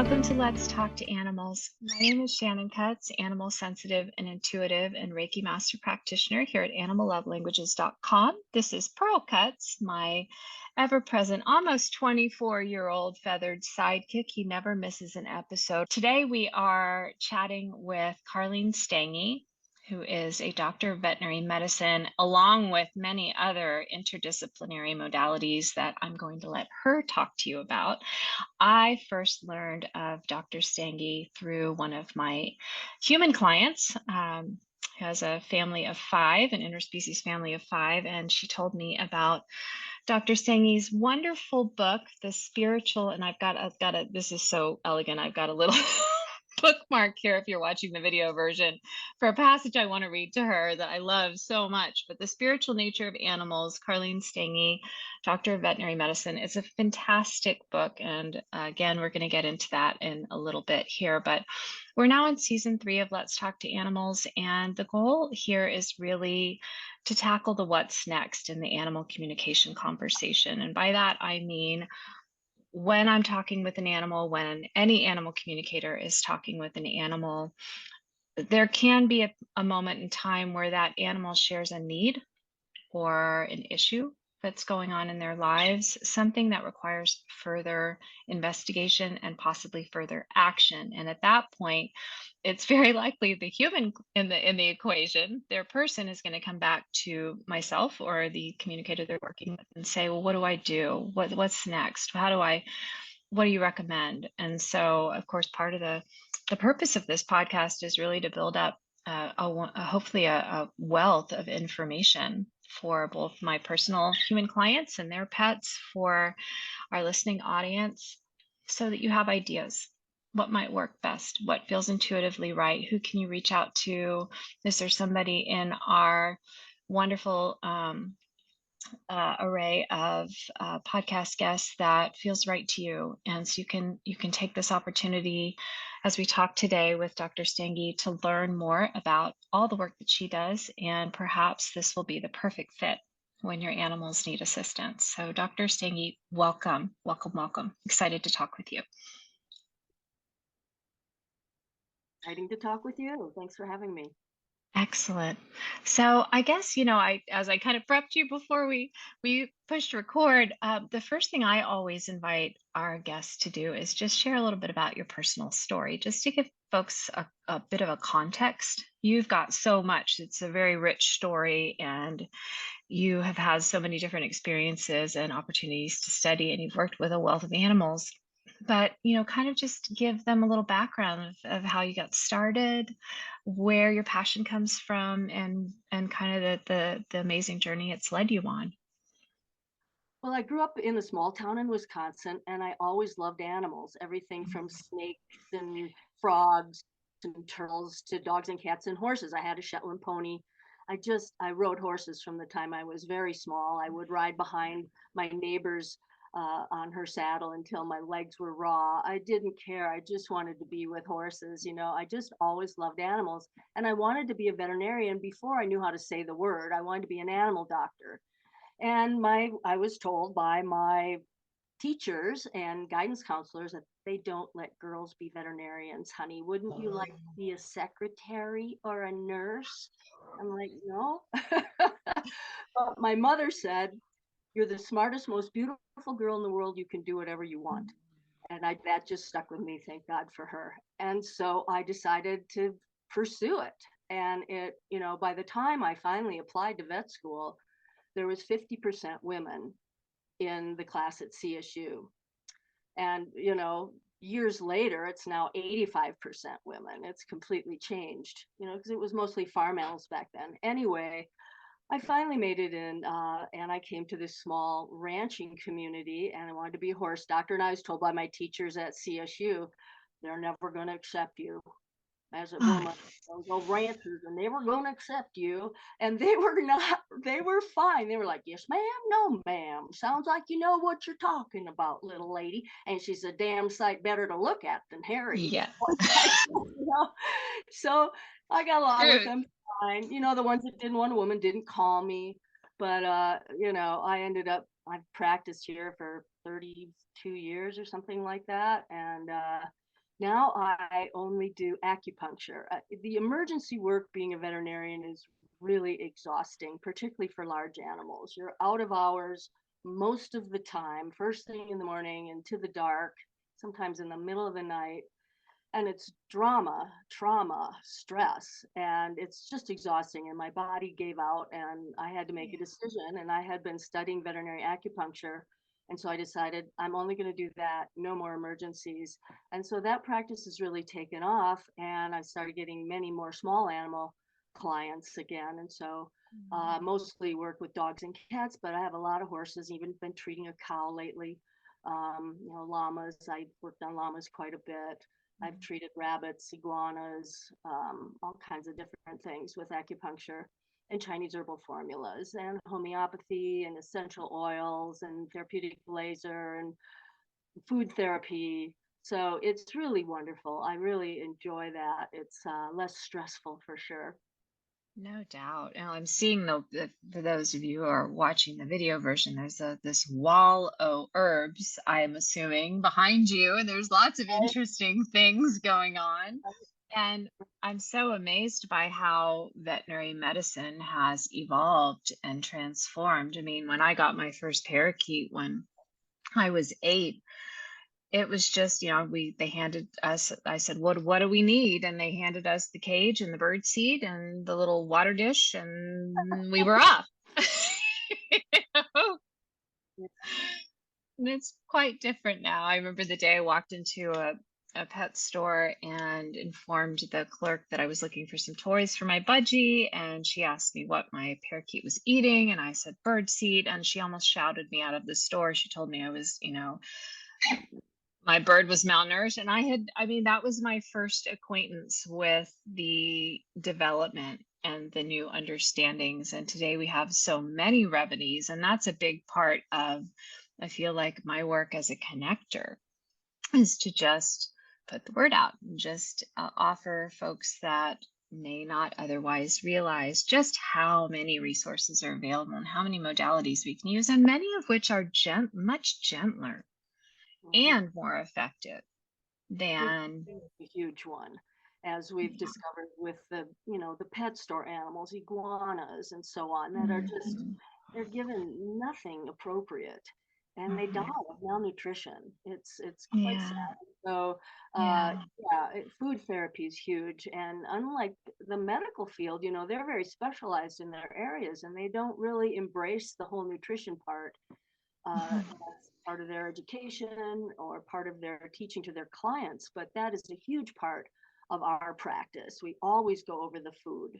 Welcome to Let's Talk to Animals. My name is Shannon Cutts, animal sensitive and intuitive and Reiki master practitioner here at animallovelanguages.com. This is Pearl Cutts, my ever-present, almost 24-year-old feathered sidekick. He never misses an episode. Today we are chatting with Karlene Stange, who is a doctor of veterinary medicine, along with many other interdisciplinary modalities that I'm going to let her talk to you about. I first learned of Dr. Stange through one of my human clients, who has a family of 5, an interspecies family of 5, and she told me about Dr. Stange's wonderful book, The Spiritual, and I've got a, this is so elegant, I've got a little bookmark here if you're watching the video version for a passage I want to read to her that I love so much. But The Spiritual Nature of Animals, Karlene Stange, Doctor of Veterinary Medicine. It's a fantastic book. And again, we're going to get into that in a little bit here. But we're now in season 3 of Let's Talk to Animals. And the goal here is really to tackle the what's next in the animal communication conversation. And by that, I mean, when I'm talking with an animal, when any animal communicator is talking with an animal, there can be a moment in time where that animal shares a need or an issue that's going on in their lives, something that requires further investigation and possibly further action. And at that point, it's very likely the human in the equation, their person, is going to come back to myself or the communicator they're working with and say, well, what do I do? What's next? What do you recommend? And so, of course, part of the purpose of this podcast is really to build up hopefully a wealth of information for both my personal human clients and their pets, for our listening audience, so that you have ideas. What might work best? What feels intuitively right? Who can you reach out to? Is there somebody in our wonderful array of podcast guests that feels right to you? And so you can take this opportunity as we talk today with Dr. Stange to learn more about all the work that she does, and perhaps this will be the perfect fit when your animals need assistance. So Dr. Stange, welcome. Excited to talk with you. Exciting to talk with you. Thanks for having me. Excellent. So I guess, as I kind of prepped you before we pushed record, the first thing I always invite our guests to do is just share a little bit about your personal story, just to give folks a bit of a context. You've got so much. It's a very rich story, and you have had so many different experiences and opportunities to study, and you've worked with a wealth of animals. But, kind of just give them a little background of how you got started, where your passion comes from, and kind of the amazing journey it's led you on. Well, I grew up in a small town in Wisconsin, and I always loved animals, everything from snakes and frogs and turtles to dogs and cats and horses. I had a Shetland pony. I rode horses from the time I was very small. I would ride behind my neighbor's on her saddle until my legs were raw. I didn't care. I just wanted to be with horses. I just always loved animals. And I wanted to be a veterinarian before I knew how to say the word. I wanted to be an animal doctor. And I was told by my teachers and guidance counselors that they don't let girls be veterinarians, honey. Wouldn't you like to be a secretary or a nurse? I'm like, no. But my mother said, you're the smartest, most beautiful girl in the world. You can do whatever you want. And that just stuck with me. Thank God for her. And so I decided to pursue it. And by the time I finally applied to vet school, there was 50% women in the class at CSU. And, years later, it's now 85% women. It's completely changed, because it was mostly farm animals back then. Anyway, I finally made it in, and I came to this small ranching community, and I wanted to be a horse doctor. And I was told by my teachers at CSU, they're never going to accept you as a woman. Those ranchers, and they were going to accept you. And they were fine. They were like, yes, ma'am, no, ma'am. Sounds like you know what you're talking about, little lady. And she's a damn sight better to look at than Harry. Yeah. So I got along with them. Fine. The ones that didn't want a woman didn't call me, but I've practiced here for 32 years or something like that, and Now I only do acupuncture. The emergency work being a veterinarian is really exhausting, particularly for large animals. You're out of hours most of the time, first thing in the morning into the dark, sometimes in the middle of the night. And it's drama, trauma, stress, and it's just exhausting. And my body gave out, and I had to make a Yeah. decision. And I had been studying veterinary acupuncture. And so I decided I'm only going to do that, no more emergencies. And so that practice has really taken off. And I started getting many more small animal clients again. And so Mhm. mostly work with dogs and cats, but I have a lot of horses, even been treating a cow lately. Llamas, I worked on llamas quite a bit. I've Mhm. treated rabbits, iguanas, all kinds of different things with acupuncture and Chinese herbal formulas and homeopathy and essential oils and therapeutic laser and food therapy. So it's really wonderful. I really enjoy that. It's less stressful for sure. No doubt. And I'm seeing for those of you who are watching the video version, there's this wall of herbs, I'm assuming, behind you, and there's lots of interesting things going on. And I'm so amazed by how veterinary medicine has evolved and transformed. I mean, when I got my first parakeet when I was 8, it was just, they handed us, I said, what do we need? And they handed us the cage and the bird seed and the little water dish, and we were off. You know? And it's quite different now. I remember the day I walked into a pet store and informed the clerk that I was looking for some toys for my budgie. And she asked me what my parakeet was eating. And I said bird seed. And she almost shouted me out of the store. She told me I was, my bird was malnourished. And I mean, that was my first acquaintance with the development and the new understandings. And today we have so many remedies, and that's a big part of, I feel like, my work as a connector is to just put the word out and just offer folks that may not otherwise realize just how many resources are available and how many modalities we can use, and many of which are much gentler Mhm. and more effective than. Nutrition is a huge one, as we've Yeah. discovered with the pet store animals, iguanas and so on, that are just, Mhm. they're given nothing appropriate and they die Mhm. of malnutrition. It's quite sad. Yeah. So, Yeah. yeah, food therapy is huge. And unlike the medical field, they're very specialized in their areas and they don't really embrace the whole nutrition part Mhm. as part of their education or part of their teaching to their clients, but that is a huge part of our practice. We always go over the food.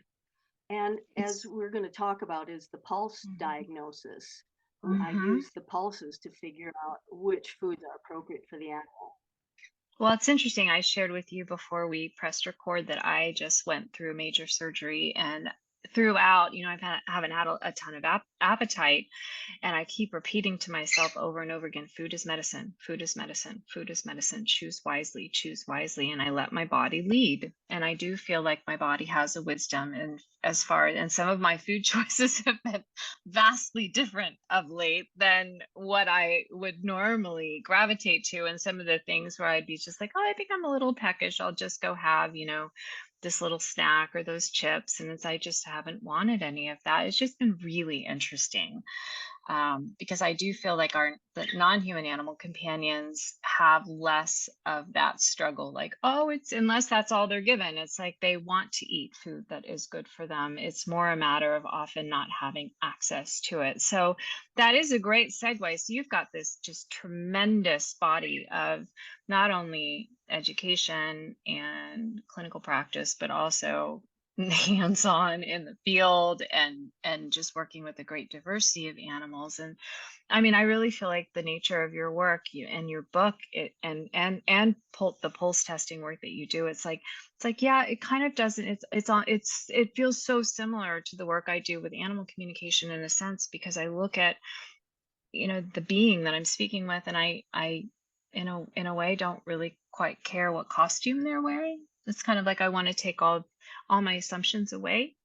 And as It's. we're going to talk about is the pulse Mhm. diagnosis. I Mhm. use the pulses to figure out which foods are appropriate for the animal. Well, it's interesting. I shared with you before we pressed record that I just went through major surgery, and throughout, haven't had a ton of appetite. And I keep repeating to myself over and over again, food is medicine, food is medicine, food is medicine, choose wisely, choose wisely. And I let my body lead. And I do feel like my body has a wisdom. And and some of my food choices have been vastly different of late than what I would normally gravitate to. And some of the things where I'd be just like, oh, I think I'm a little peckish. I'll just go have, this little snack or those chips. And I just haven't wanted any of that. It's just been really interesting, because I do feel like the non-human animal companions have less of that struggle. Like, oh, it's unless that's all they're given. It's like they want to eat food that is good for them. It's more a matter of often not having access to it. So that is a great segue. So you've got this just tremendous body of not only education and clinical practice, but also hands-on in the field, and just working with a great diversity of animals. And I mean, I really feel like the nature of your work, and your book, the pulse testing work that you do, it's like, yeah, it kind of doesn't, it feels so similar to the work I do with animal communication in a sense, because I look at, the being that I'm speaking with, and I in a way don't really quite care what costume they're wearing. It's kind of like I want to take all my assumptions away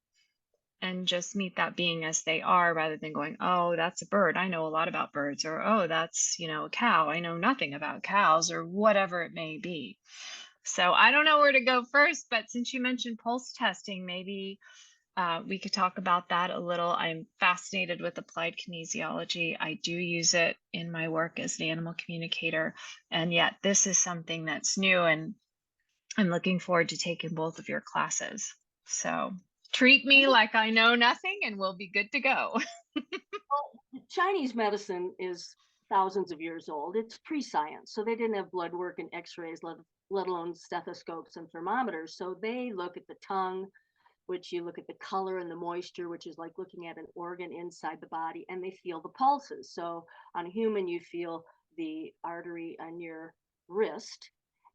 and just meet that being as they are, rather than going, oh, that's a bird, I know a lot about birds, or oh, that's, a cow, I know nothing about cows, or whatever it may be. So I don't know where to go first, but since you mentioned pulse testing, maybe we could talk about that a little. I'm fascinated with applied kinesiology. I do use it in my work as an animal communicator, and yet this is something that's new, and I'm looking forward to taking both of your classes. So treat me like I know nothing, and we'll be good to go. Chinese medicine is thousands of years old. It's pre-science, so they didn't have blood work and X-rays, let alone stethoscopes and thermometers. So they look at the tongue, which you look at the color and the moisture, which is like looking at an organ inside the body, and they feel the pulses. So on a human, you feel the artery on your wrist,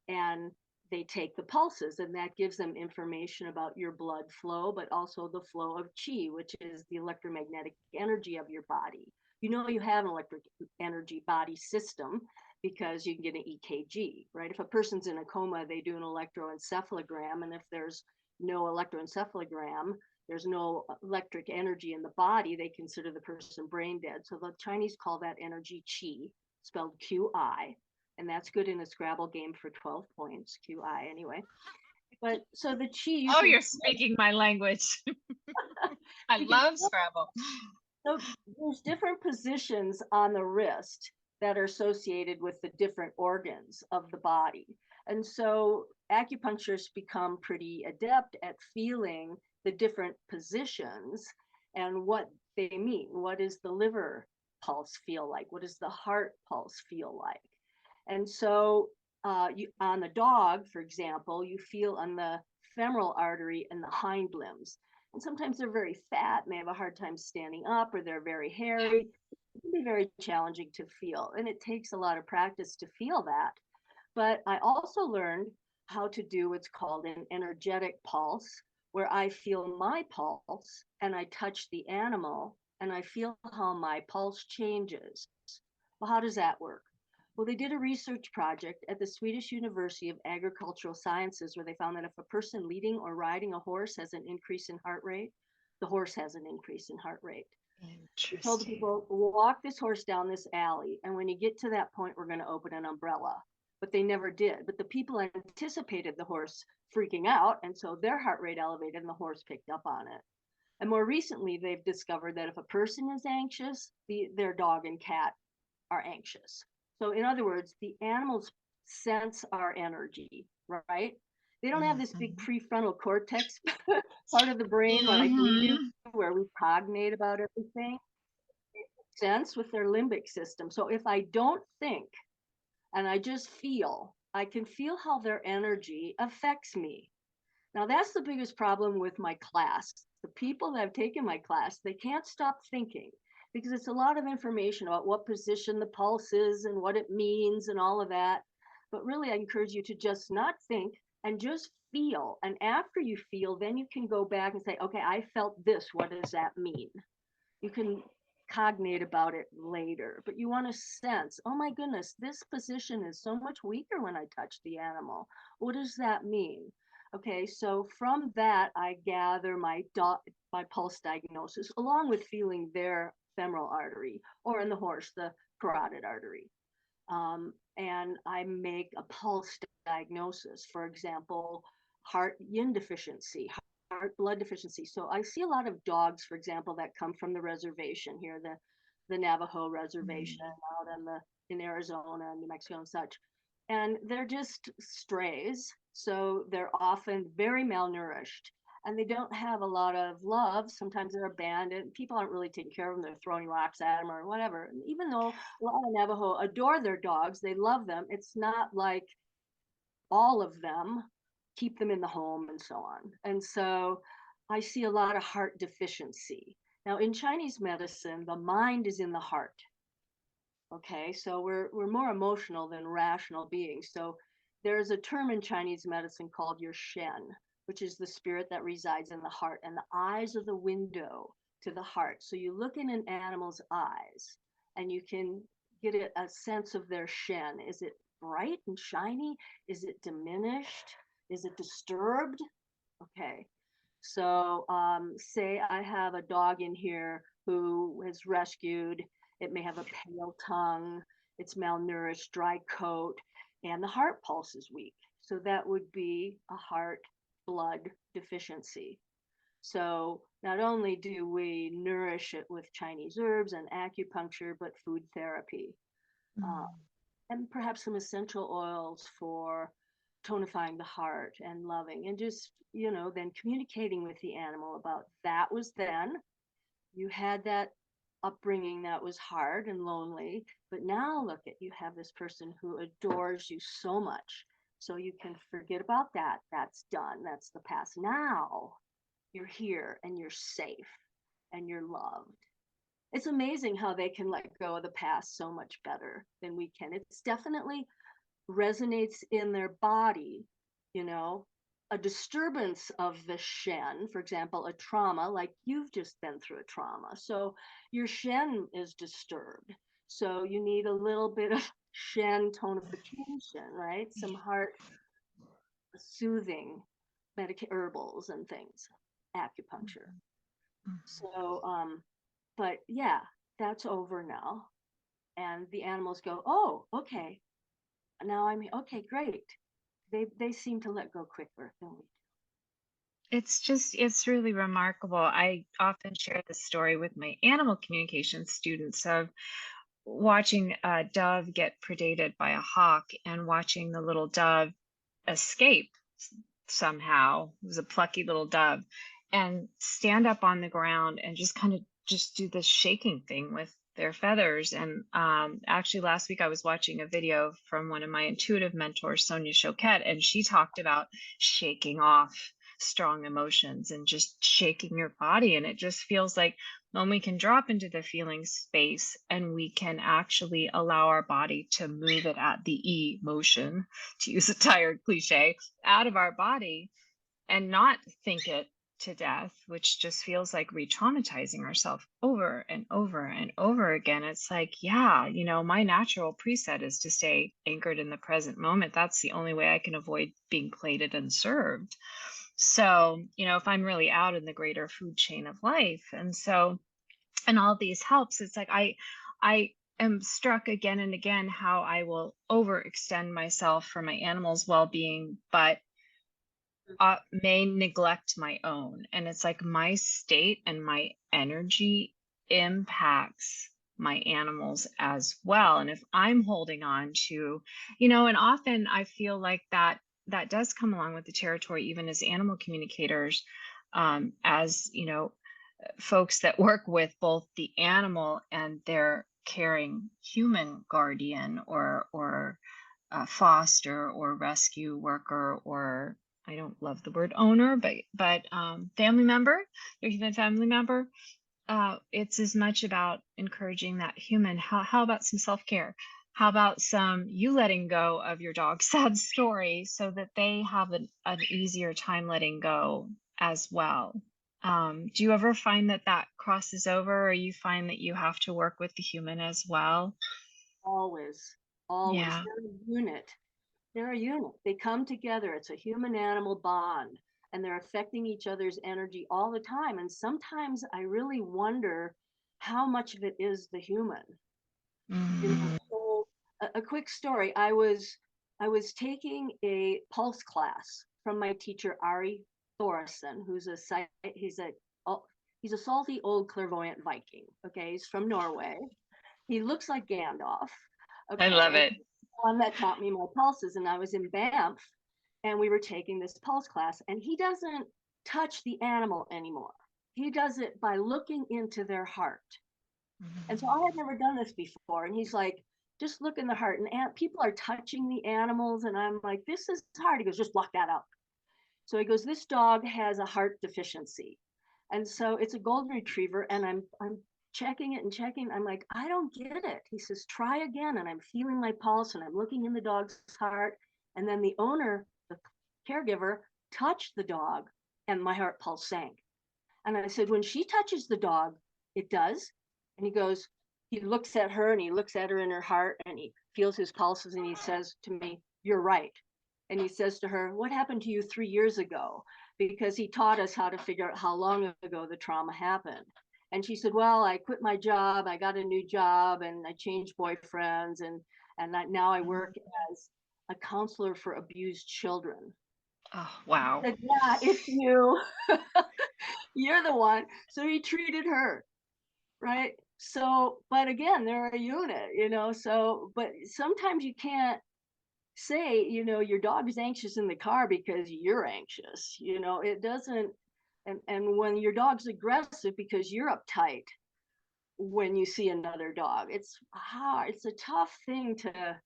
and they take the pulses, and that gives them information about your blood flow, but also the flow of chi, which is the electromagnetic energy of your body. You know, you have an electric energy body system because you can get an EKG, right? If a person's in a coma, they do an electroencephalogram, and if there's no electroencephalogram, there's no electric energy in the body, they consider the person brain dead. So the Chinese call that energy qi, spelled QI, and that's good in a Scrabble game for 12 points, QI anyway. But so the chi, you Oh, can you're speaking my language. I you can love Scrabble. so there's different positions on the wrist that are associated with the different organs of the body. And so acupuncturists become pretty adept at feeling the different positions and what they mean. What does the liver pulse feel like? What does the heart pulse feel like? And so on the dog, for example, you feel on the femoral artery and the hind limbs. And sometimes they're very fat and they have a hard time standing up, or they're very hairy. It can be very challenging to feel. And it takes a lot of practice to feel that. But I also learned how to do what's called an energetic pulse, where I feel my pulse and I touch the animal and I feel how my pulse changes. Well, how does that work? Well, they did a research project at the Swedish University of Agricultural Sciences where they found that if a person leading or riding a horse has an increase in heart rate, the horse has an increase in heart rate. We told the Interesting. people, walk this horse down this alley, and when you get to that point, we're going to open an umbrella. But they never did. But the people anticipated the horse freaking out, and so their heart rate elevated and the horse picked up on it. And more recently, they've discovered that if a person is anxious, their dog and cat are anxious. So, in other words, the animals sense our energy, right? They don't have this big Mhm. prefrontal cortex part of the brain like we do, Mhm. where we cognate about everything. Sense with their limbic system. So, if I don't think and I just feel, I can feel how their energy affects me. Now, that's the biggest problem with my class. The people that have taken my class, they can't stop thinking because it's a lot of information about what position the pulse is and what it means and all of that. But really, I encourage you to just not think and just feel. And after you feel, then you can go back and say, okay, I felt this. What does that mean? You can cognate about it later, but you want to sense, oh my goodness, this position is so much weaker when I touch the animal. What does that mean? Okay, so from that, I gather my pulse diagnosis along with feeling their femoral artery, or in the horse, the carotid artery. And I make a pulse diagnosis, for example, heart yin deficiency, heart blood deficiency. So I see a lot of dogs, for example, that come from the reservation here, the Navajo reservation out in Arizona and New Mexico and such. And they're just strays. So they're often very malnourished and they don't have a lot of love. Sometimes they're abandoned. People aren't really taking care of them. They're throwing rocks at them or whatever. And even though a lot of Navajo adore their dogs, they love them. It's not like all of them keep them in the home and so on. And so I see a lot of heart deficiency. Now, in Chinese medicine, the mind is in the heart. Okay, so we're more emotional than rational beings. So there's a term in Chinese medicine called your Shen, which is the spirit that resides in the heart, and the eyes are the window to the heart. So you look in an animal's eyes and you can get a sense of their Shen. Is it bright and shiny? Is it diminished? Is it disturbed? Okay. So, say I have a dog in here who was rescued. It may have a pale tongue, it's malnourished, dry coat, and the heart pulse is weak. So that would be a heart blood deficiency. So not only do we nourish it with Chinese herbs and acupuncture, but food therapy, uh, and perhaps some essential oils for tonifying the heart and loving, and just, then communicating with the animal about that was then. You had that upbringing that was hard and lonely, but now look at, you have this person who adores you so much. So you can forget about that. That's done. That's the past. Now you're here and you're safe and you're loved. It's amazing how they can let go of the past so much better than we can. It's definitely resonates in their body, you know, a disturbance of the Shen, for example, a trauma, like you've just been through a trauma. So your Shen is disturbed. So you need a little bit of Shen tonification, right? Some heart soothing herbals and things, acupuncture. So, but yeah, that's over now. And the animals go, oh, okay. Now I'm okay, great. They seem to let go quicker than we It's really remarkable. I often share this story with my animal communication students of watching a dove get predated by a hawk and watching the little dove escape somehow. It was a plucky little dove, and stand up on the ground and just kind of just do this shaking thing with their feathers. And actually last week I was watching a video from one of my intuitive mentors, Sonia Choquette, and she talked about shaking off strong emotions and just shaking your body. And it just feels like when we can drop into the feeling space and we can actually allow our body to move it at the E motion, to use a tired cliche, out of our body and not think it to death, which just feels like re-traumatizing ourselves over and over and over again. It's like, yeah, my natural preset is to stay anchored in the present moment. That's the only way I can avoid being plated and served. So, if I'm really out in the greater food chain of life. And all these helps, it's like I am struck again and again how I will overextend myself for my animals' well-being, but may neglect my own. And it's like my state and my energy impacts my animals as well. And if I'm holding on to, and often I feel like that does come along with the territory, even as animal communicators, as folks that work with both the animal and their caring human guardian or foster or rescue worker, or I don't love the word owner, but family member, your human family member. It's as much about encouraging that human. How about some self-care? How about some you letting go of your dog's sad story so that they have an easier time letting go as well? Do you ever find that crosses over, or you find that you have to work with the human as well? always, always. Yeah. They're a unit. They're a unit. They come together. It's a human animal bond, and they're affecting each other's energy all the time. And sometimes I really wonder how much of it is the human. Mm. So a quick story. I was taking a pulse class from my teacher Ari Thoresen, who's oh, he's a salty old clairvoyant Viking. Okay, he's from Norway. He looks like Gandalf. I love Okay, and it. one that taught me my pulses, and I was in Banff, and we were taking this pulse class, and he doesn't touch the animal anymore. He does it by looking into their heart. And so I had never done this before. And he's like, just look in the heart. And people are touching the animals. And I'm like, this is hard. He goes, just block that out. So he goes, this dog has a heart deficiency. And so it's a golden retriever. And I'm checking it and checking. I'm like, I don't get it. He says, try again. And I'm feeling my pulse and I'm looking in the dog's heart. And then the owner, the caregiver, touched the dog and my heart pulse sank. And I said, when she touches the dog, it does. And he looks at her and he looks at her in her heart and he feels his pulses and he says to me, you're right. And he says to her, what happened to you 3 years ago? Because he taught us how to figure out how long ago the trauma happened. And she said, well, I quit my job. I got a new job and I changed boyfriends. And now I work as a counselor for abused children. Oh, wow. Said, yeah, it's you. You're the one. So he treated her, right? So, but again, they're a unit, so, but sometimes you can't say, your dog is anxious in the car because you're anxious, it doesn't, and when your dog's aggressive because you're uptight when you see another dog, it's hard. It's a tough thing to,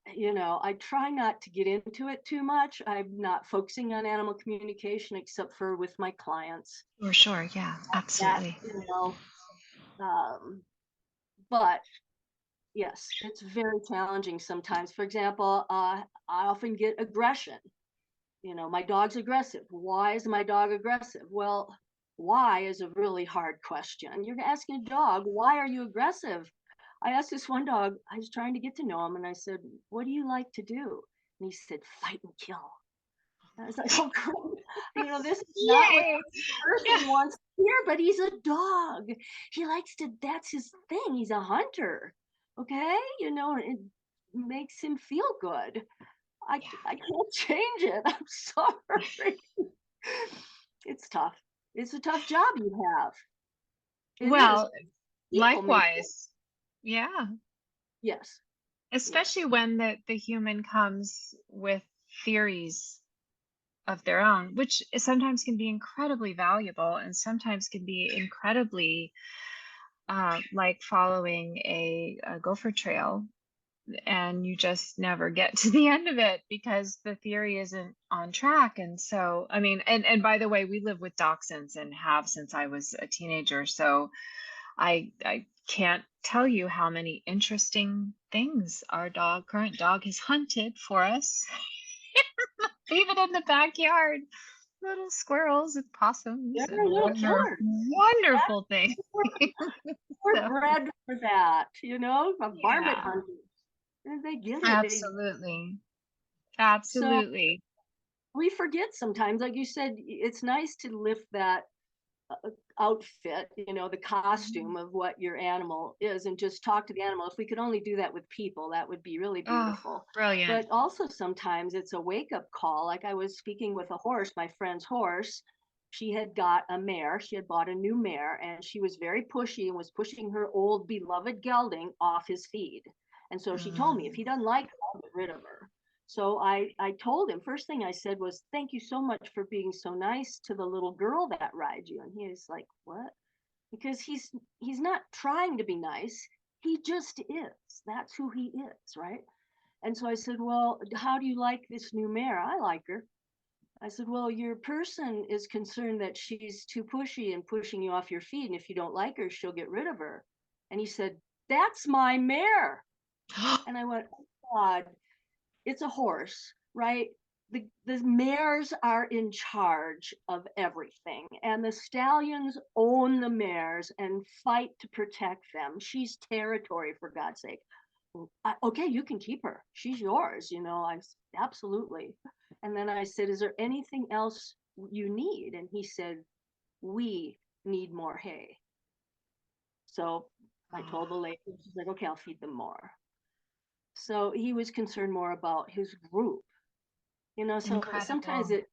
I try not to get into it too much. I'm not focusing on animal communication except for with my clients. For sure. Yeah, That, absolutely. um, but yes, it's very challenging sometimes. For example, I often get aggression. My dog's aggressive. Why is my dog aggressive? Well, why is a really hard question. You're asking a dog, why are you aggressive? I asked this one dog, I was trying to get to know him, and I said, what do you like to do? And he said, fight and kill. And I was like, oh, great. This is not what Yay. the Yeah. person wants to hear, but he's a dog. He likes to, that's his thing. He's a hunter. Okay. It makes him feel good. I can't change it. I'm sorry. It's tough. It's a tough job you have. It is. Well, People make it. likewise. Yeah. Yes. Especially when the human comes with theories of their own, which sometimes can be incredibly valuable and sometimes can be incredibly like following a gopher trail, and you just never get to the end of it because the theory isn't on track. And so, I mean, and by the way, we live with dachshunds and have since I was a teenager. So I can't tell you how many interesting things our current dog has hunted for us, even in the backyard. Little squirrels and possums They're and a little killer. wonderful things. We're So, bred for that, varmint yeah, hunting. And they get it. absolutely. So Absolutely. we forget sometimes, like you said, it's nice to lift that outfit, the Mhm. costume of what your animal is, and just talk to the animal. If we could only do that with people, that would be really Oh, beautiful. brilliant. But also sometimes it's a wake up call. Like I was speaking with a horse, my friend's horse. She had got a mare. She had bought a new mare, and she was very pushy and was pushing her old beloved gelding off his feed. And so she told me, if he Mm. doesn't like her, I'll get rid of her. So I told him, first thing I said was, thank you so much for being so nice to the little girl that rides you. And he was like, what? Because he's not trying to be nice. He just is. That's who he is, right? And so I said, well, how do you like this new mare? I like her. I said, well, your person is concerned that she's too pushy and pushing you off your feet. And if you don't like her, she'll get rid of her. And he said, that's my mare. And I went, oh, God, it's a horse, right? The mares are in charge of everything, and the stallions own the mares and fight to protect them. She's territory, for God's sake. Okay, you can keep her. She's yours. I absolutely. And then I said, is there anything else you need? And he said, we need more hay. So I told the lady, she's like, okay, I'll feed them more. So he was concerned more about his group. So sometimes Incredible.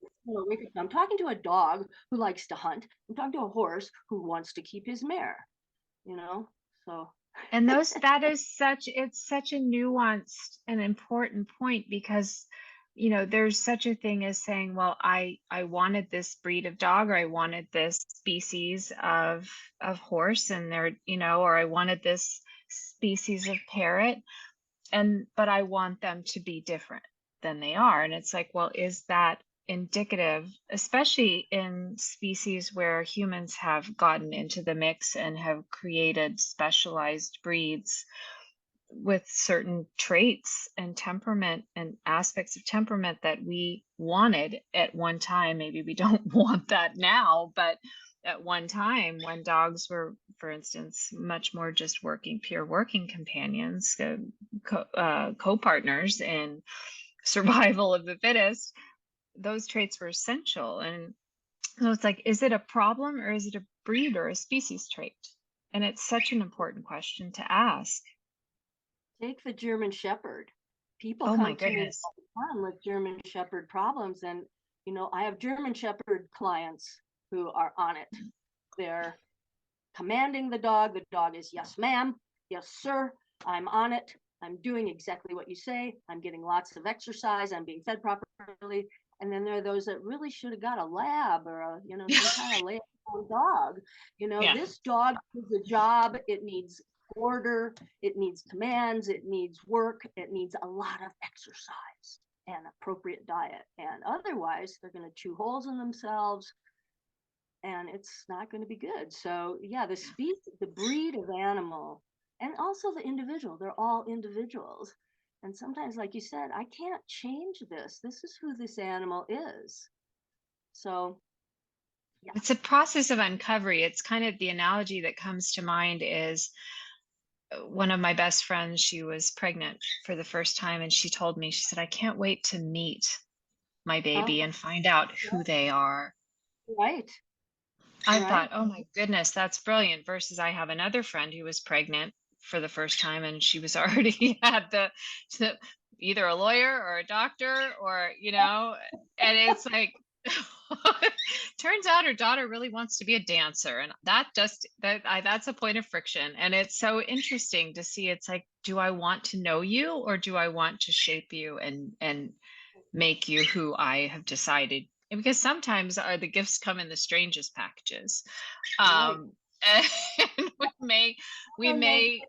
I'm talking to a dog who likes to hunt. I'm talking to a horse who wants to keep his mare, so And it's such a nuanced and important point because, there's such a thing as saying, well, I wanted this breed of dog, or I wanted this species of horse, and they're, or I wanted this species of parrot, but I want them to be different than they are. And it's like, well, is that indicative, especially in species where humans have gotten into the mix and have created specialized breeds with certain traits and temperament and aspects of temperament that we wanted at one time? Maybe we don't want that now, but at one time when dogs were, for instance, much more just pure working companions, co-partners in survival of the fittest, those traits were essential. And so it's like, is it a problem, or is it a breed or a species trait? And it's such an important question to ask. take the German Shepherd. People Oh my come to me goodness. all the time with German Shepherd problems. And, I have German Shepherd clients who are on it. They're commanding the dog. The dog is, yes, ma'am. Yes, sir. I'm on it. I'm doing exactly what you say. I'm getting lots of exercise. I'm being fed properly. And then there are those that really should have got a lab or some kind of lab dog. Yeah. This dog is a job. It needs order. It needs commands. It needs work. It needs a lot of exercise and appropriate diet. And otherwise, they're going to chew holes in themselves, and it's not going to be good. So yeah, the species, the breed of animal, and also the individual, they're all individuals. And sometimes, like you said, I can't change this. This is who this animal is. So yeah. It's a process of uncovery. It's kind of the analogy that comes to mind is one of my best friends, she was pregnant for the first time, and she told me, she said, I can't wait to meet my baby and find out who they are. Right. I Right. thought, oh my goodness, that's brilliant. Versus I have another friend who was pregnant for the first time, and she was already had the either a lawyer or a doctor or, and it's like, turns out her daughter really wants to be a dancer, and that's a point of friction. And it's so interesting to see. It's like, do I want to know you, or do I want to shape you and make you who I have decided? And because sometimes the gifts come in the strangest packages. Right. And we And then, may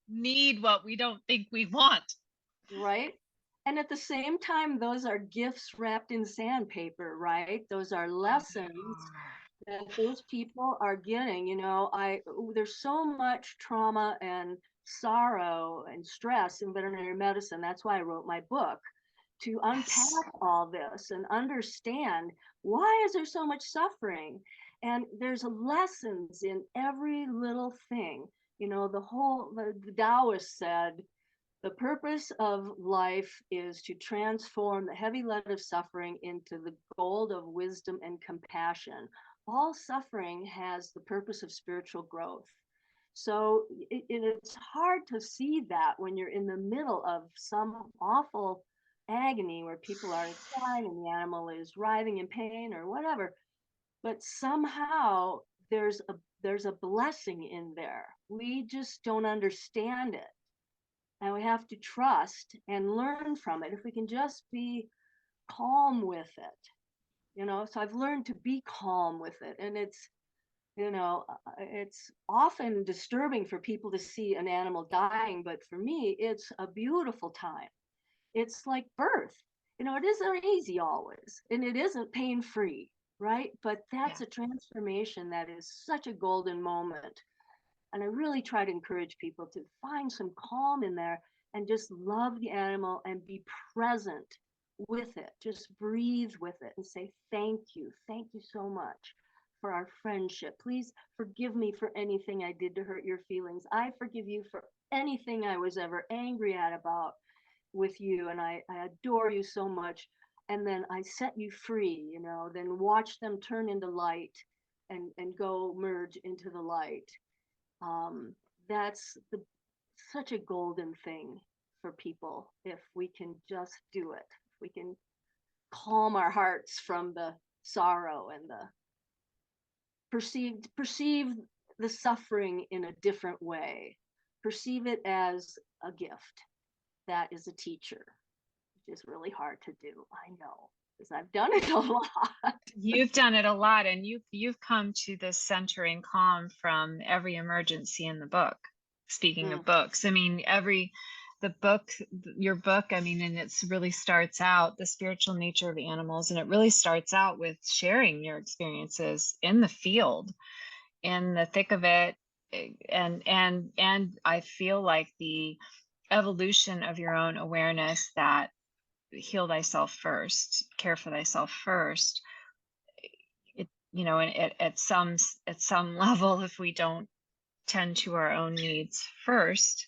need what we don't think we want. right. And at the same time, those are gifts wrapped in sandpaper, right? Those are Oh, they lessons that those people are getting. There's so much trauma and sorrow and stress in veterinary medicine. That's why I wrote my book, to unpack yes. all this and understand, why is there so much suffering? And there's lessons in every little thing. The Taoist said, the purpose of life is to transform the heavy lead of suffering into the gold of wisdom and compassion. All suffering has the purpose of spiritual growth. So it's hard to see that when you're in the middle of some awful agony where people are crying and the animal is writhing in pain or whatever. But somehow there's a blessing in there. We just don't understand it, and we have to trust and learn from it. If we can just be calm with it. So I've learned to be calm with it. And it's often disturbing for people to see an animal dying, but for me, it's a beautiful time. It's like birth. It isn't easy always, and it isn't pain-free, right? But Yeah. that's a transformation that is such a golden moment. And I really try to encourage people to find some calm in there and just love the animal and be present with it. Just breathe with it and say, thank you. Thank you so much for our friendship. Please forgive me for anything I did to hurt your feelings. I forgive you for anything I was ever angry about with you. And I adore you so much. And then I set you free, then watch them turn into light and go merge into the light. That's such a golden thing for people if we can just do it. If we can calm our hearts from the sorrow and the perceive the suffering in a different way. Perceive it as a gift that is a teacher, which is really hard to do. I know, because I've done it a lot. You've done it a lot, and you've come to this centering calm from every emergency in the book. Speaking of books, I mean, your book, I mean, and it's really starts out the spiritual nature of animals, and it really starts out with sharing your experiences in the field, in the thick of it. And I feel like the evolution of your own awareness that heal thyself first, care for thyself first. And at some level, if we don't tend to our own needs first,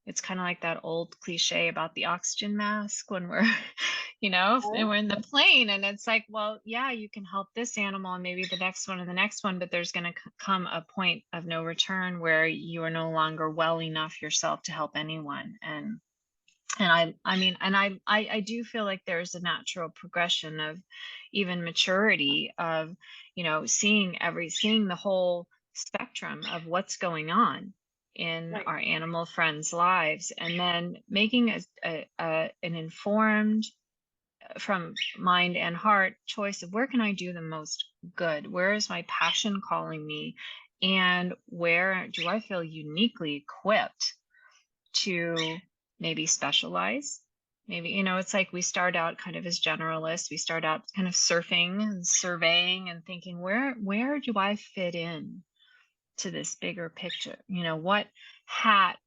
it's kind of like that old cliche about the oxygen mask when we're and we're in the plane, and it's like, well, yeah, you can help this animal and maybe the next one and the next one, but there's going to come a point of no return where you are no longer well enough yourself to help anyone. And I mean, and I do feel like there's a natural progression of even maturity of, seeing the whole spectrum of what's going on in Right. our animal friends' lives, and then making an informed, from mind and heart choice of where can I do the most good? Where is my passion calling me? And where do I feel uniquely equipped to maybe specialize? Maybe, it's like we start out kind of as generalists. We start out kind of surfing and surveying and thinking, where do I fit in to this bigger picture? What hat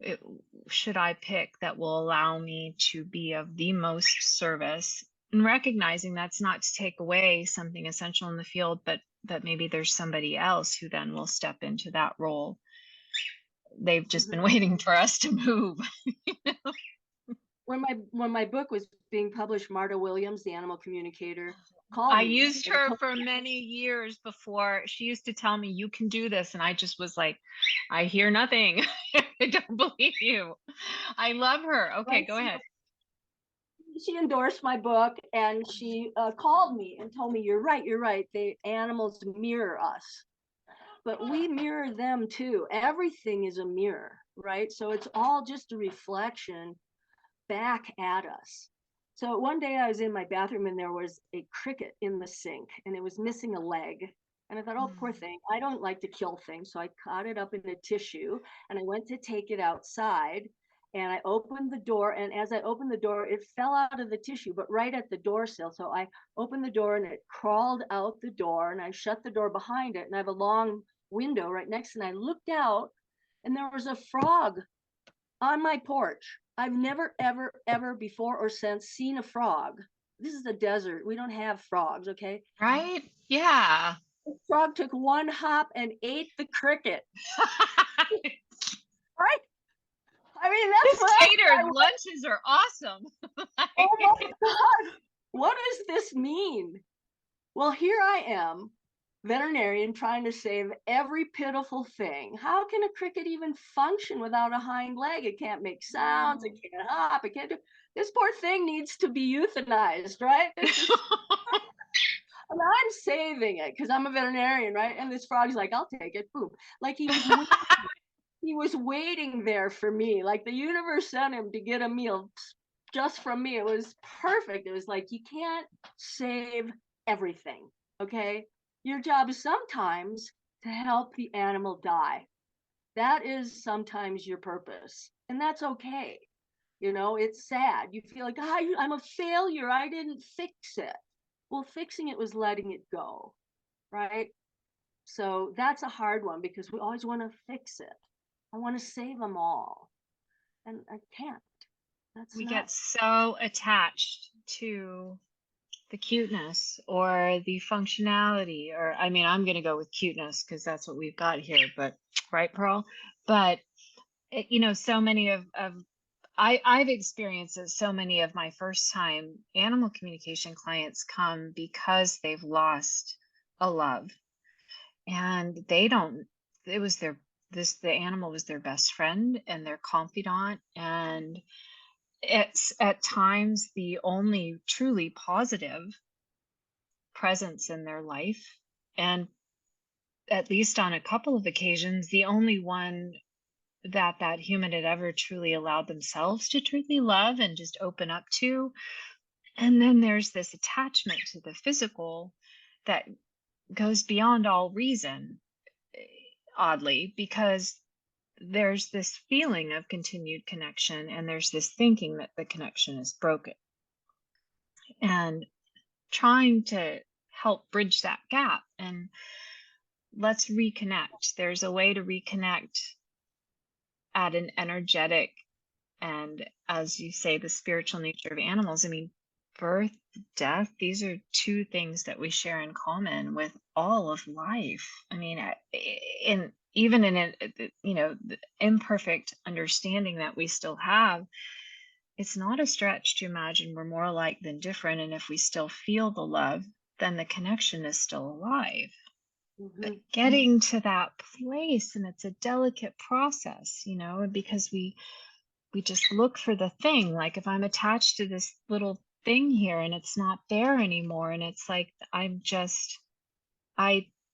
it, should I pick that will allow me to be of the most service? And recognizing that's not to take away something essential in the field, but that maybe there's somebody else who then will step into that role. They've just been Mhm. waiting for us to move. When my book was being published, Marta Williams, the animal communicator, called I me used and her told for many years before. She used to tell me, you can do this. And I just was like, I hear nothing. I don't believe you. I love her. Okay, right, go ahead. she endorsed my book, and she called me and told me, you're right, the animals mirror us, but we mirror them too. Everything is a mirror, right? So it's all just a reflection back at us. So one day I was in my bathroom and there was a cricket in the sink and it was missing a leg. And I thought, oh, poor thing. I don't like to kill things. So I caught it up in a tissue and I went to take it outside, and I opened the door. And as I opened the door, it fell out of the tissue, but right at the door sill. So I opened the door and it crawled out the door, and I shut the door behind it. And I have a long window right next, and I looked out and there was a frog on my porch. I've never, ever, ever before or since seen a frog. This is a desert. We don't have frogs, okay? Right? Yeah. The frog took one hop and ate the cricket, right? I mean, that's His what catered lunches are awesome. oh my God, what does this mean? Well, here I am, veterinarian, trying to save every pitiful thing. How can a cricket even function without a hind leg? It can't make sounds, it can't hop, it can't do. This poor thing needs to be euthanized, right? This is, and I'm saving it because I'm a veterinarian, right? And this frog's like, I'll take it. Boom. Like he was waiting there for me. Like the universe sent him to get a meal just from me. It was perfect. It was like, you can't save everything. Okay. Your job is sometimes to help the animal die. That is sometimes your purpose. And that's okay. It's sad. You feel like, I'm a failure. I didn't fix it. Well, fixing it was letting it go. Right. So that's a hard one because we always want to fix it. I want to save them all. And I can't. That's We not get so attached to the cuteness or the functionality, or I mean, I'm going to go with cuteness because that's what we've got here, but right, Pearl? But so many of I've experienced that so many of my first time animal communication clients come because they've lost a love, and they don't, it was the animal was their best friend and their confidant, and it's at times the only truly positive presence in their life, and at least on a couple of occasions the only one that human had ever truly allowed themselves to truly love and just open up to. And then there's this attachment to the physical that goes beyond all reason, oddly, because there's this feeling of continued connection and there's this thinking that the connection is broken, and trying to help bridge that gap. And let's reconnect. There's a way to reconnect at an energetic and, as you say, the spiritual nature of animals. I mean, birth, death, these are two things that we share in common with all of life. I mean, in even in the imperfect understanding that we still have, it's not a stretch to imagine we're more alike than different. And if we still feel the love, then the connection is still alive. But mm-hmm. getting to that place, and it's a delicate process, because we just look for the thing. Like if I'm attached to this little thing here and it's not there anymore, and it's like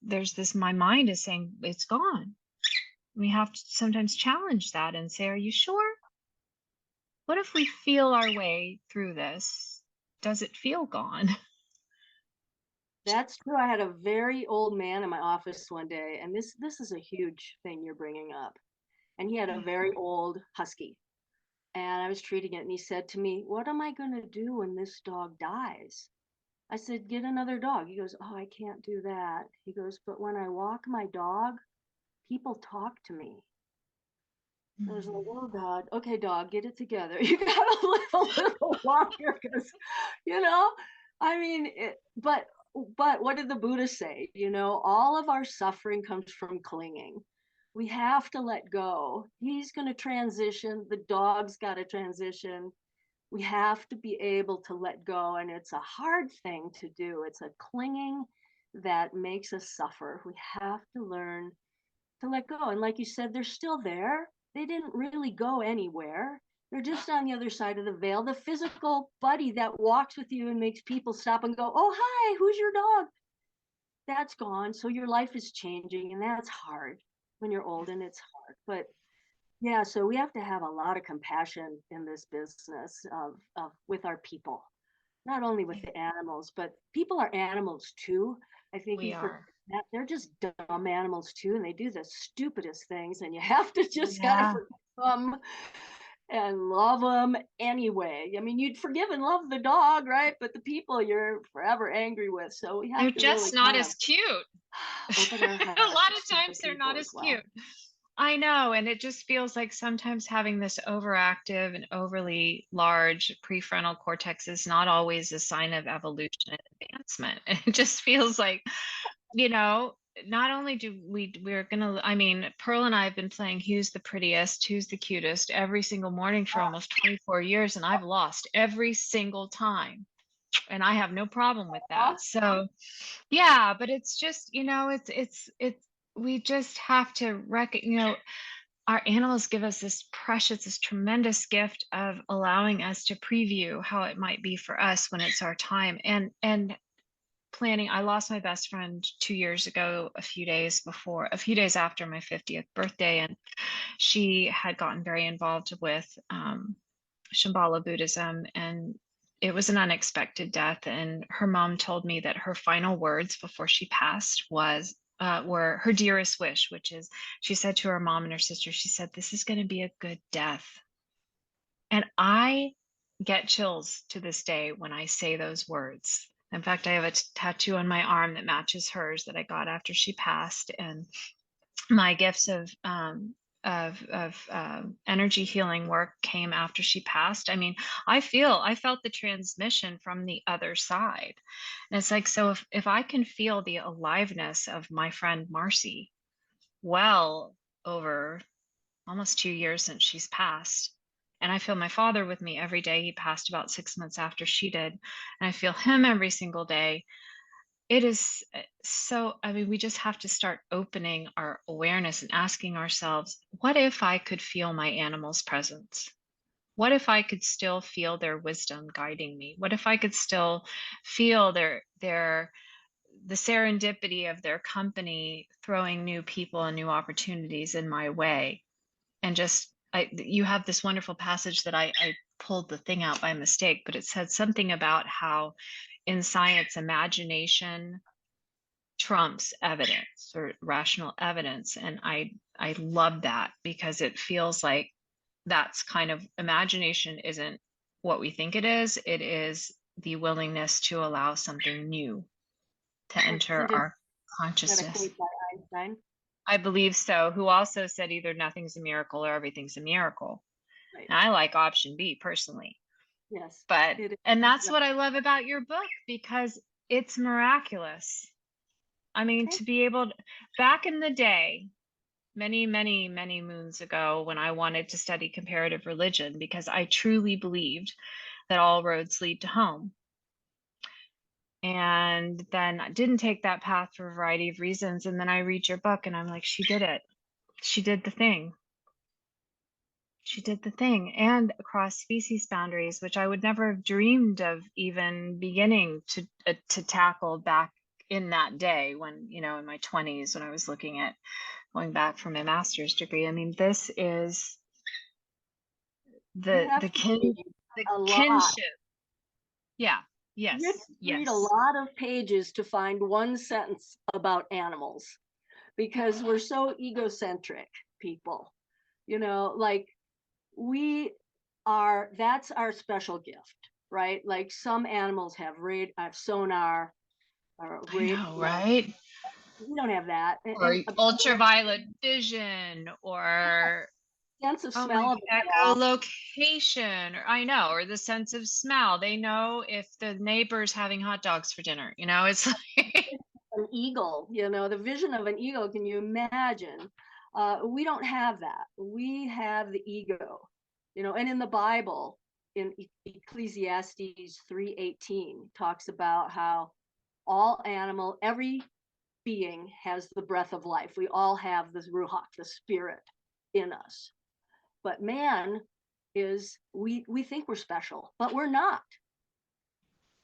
there's this, my mind is saying it's gone. We have to sometimes challenge that and say, are you sure? What if we feel our way through this? Does it feel gone? That's true. I had a very old man in my office one day, and this is a huge thing you're bringing up. And he had a very old husky, and I was treating it, and he said to me, "What am I going to do when this dog dies?" I said, "Get another dog." He goes, "Oh, I can't do that." He goes, "But when I walk my dog, people talk to me." I was like, "Oh God, okay, dog, get it together. You gotta live a little longer, because, you know, I mean, but what did the Buddha say? All of our suffering comes from clinging. We have to let go. He's going to transition. The dog's got to transition. We have to be able to let go, and it's a hard thing to do. It's a clinging that makes us suffer. We have to learn to let go. And like you said, they're still there. They didn't really go anywhere. They're just on the other side of the veil. The physical buddy that walks with you and makes people stop and go, "Oh, hi, who's your dog?" That's gone. So your life is changing, and that's hard when you're old, and it's hard. But yeah, so we have to have a lot of compassion in this business of with our people, not only with the animals, but people are animals too. I think we We forget are. that they're just dumb animals too, and they do the stupidest things, and you have to just gotta Yeah. forgive them and love them anyway. I mean, you'd forgive and love the dog, right? But the people you're forever angry with. So we They're have to really just not kind of as cute. open our A lot of hearts to the times they're not people as as well. cute. I know, and it just feels like sometimes having this overactive and overly large prefrontal cortex is not always a sign of evolution and advancement. It just feels like, you know, not only do we're gonna, I mean, Pearl and I have been playing who's the prettiest, who's the cutest every single morning for almost 24 years, and I've lost every single time. And I have no problem with that. So yeah, but it's just, it's we just have to our animals give us this precious, this tremendous gift of allowing us to preview how it might be for us when it's our time. And planning, I lost my best friend 2 years ago, a few days after my 50th birthday, and she had gotten very involved with Shambhala Buddhism, and it was an unexpected death. And her mom told me that her final words before she passed were her dearest wish, which is, she said to her mom and her sister, she said, "This is going to be a good death." And I get chills to this day when I say those words. In fact, I have a tattoo on my arm that matches hers that I got after she passed. And my gifts of energy healing work came after she passed. I mean, I felt the transmission from the other side. And it's like, so if I can feel the aliveness of my friend Marcy, well over almost 2 years since she's passed, and I feel my father with me every day. He passed about 6 months after she did, and I feel him every single day. It is so, I mean, we just have to start opening our awareness and asking ourselves, what if I could feel my animal's presence? What if I could still feel their wisdom guiding me? What if I could still feel the serendipity of their company throwing new people and new opportunities in my way? And just, you have this wonderful passage that I pulled the thing out by mistake, but it said something about how in science, imagination trumps evidence or rational evidence. And I love that, because it feels like that's kind of, imagination isn't what we think it is. It is the willingness to allow something new to enter Isn't our that a consciousness. quote by Einstein? I believe so, who also said either nothing's a miracle or everything's a miracle. Right. And I like option B personally. Yes, But, it is. and that's what I love about your book, because it's miraculous. I mean, Okay. to be able to, back in the day, many, many, many moons ago, when I wanted to study comparative religion, because I truly believed that all roads lead to home. And then I didn't take that path for a variety of reasons. And then I read your book and I'm like, she did it. She did the thing. She did the thing, and across species boundaries, which I would never have dreamed of even beginning to tackle back in that day when, you know, in my 20s when I was looking at going back for my master's degree. I mean, this is You the have the to kin read the a lot. kinship. Yeah. You have to Yes. read a Yes. lot of pages to find one sentence about animals because we're so egocentric people. You know, like we that's our special gift, right? Like some animals have sonar or I know, you know, right? we don't have that. Or And a ultraviolet vision, or sense of oh my, smell of a dog, echolocation, or I know, or the sense of smell. They know if the neighbor's having hot dogs for dinner. You know, it's like an eagle, you know, the vision of an eagle. Can you imagine? We don't have that. We have the ego, you know, and in the Bible, in Ecclesiastes 3:18, talks about how every being has the breath of life. We all have this ruach, the spirit in us. But man we think we're special, but we're not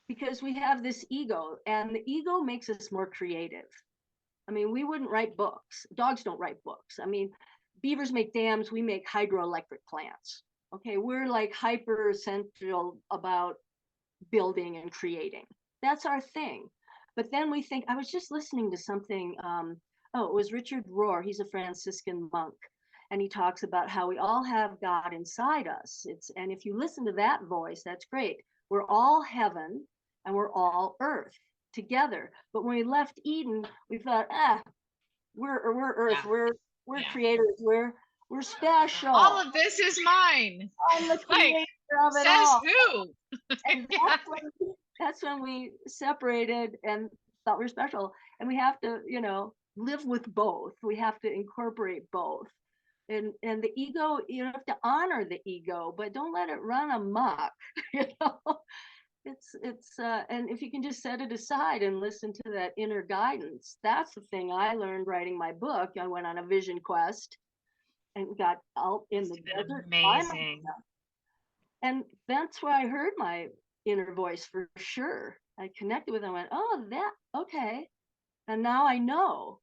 because we have this ego, and the ego makes us more creative. I mean, we wouldn't write books. Dogs don't write books. I mean, beavers make dams, we make hydroelectric plants. Okay, we're like hyper central about building and creating. That's our thing. But then we think, I was just listening to something, it was Richard Rohr. He's a Franciscan monk. And he talks about how we all have God inside us. And if you listen to that voice, that's great. We're all heaven and we're all earth together. But when we left Eden, we thought, we're earth, yeah, we're yeah. creators, we're All special. of this is mine. I'm the Like, creator of it says all. who? And Yeah. that's when we separated and thought we were special. And we have to, you know, live with both. We have to incorporate both. And the ego, you have to honor the ego, but don't let it run amok. You know, and if you can just set it aside and listen to that inner guidance, that's the thing I learned writing my book. I went on a vision quest and got out in Must the have been desert by myself. amazing. And that's where I heard my inner voice for sure. I connected with it and went, oh, that, okay. And now I know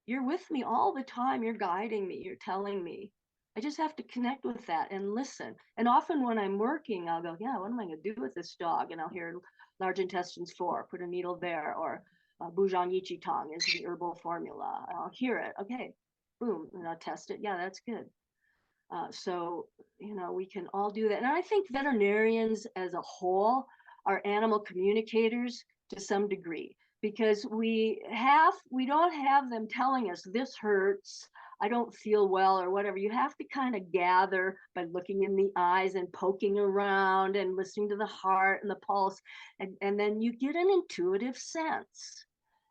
you're with me all the time. You're guiding me. You're telling me. I just have to connect with that and listen. And often when I'm working, I'll go, yeah, what am I going to do with this dog? And I'll hear large intestines 4, put a needle there, or Bujang Yichi Tong is the herbal formula. I'll hear it. Okay, boom, and I'll test it. Yeah, that's good. So, you know, we can all do that. And I think veterinarians as a whole are animal communicators to some degree because we don't have them telling us this hurts, I don't feel well, or whatever. You have to kind of gather by looking in the eyes and poking around and listening to the heart and the pulse. And then you get an intuitive sense.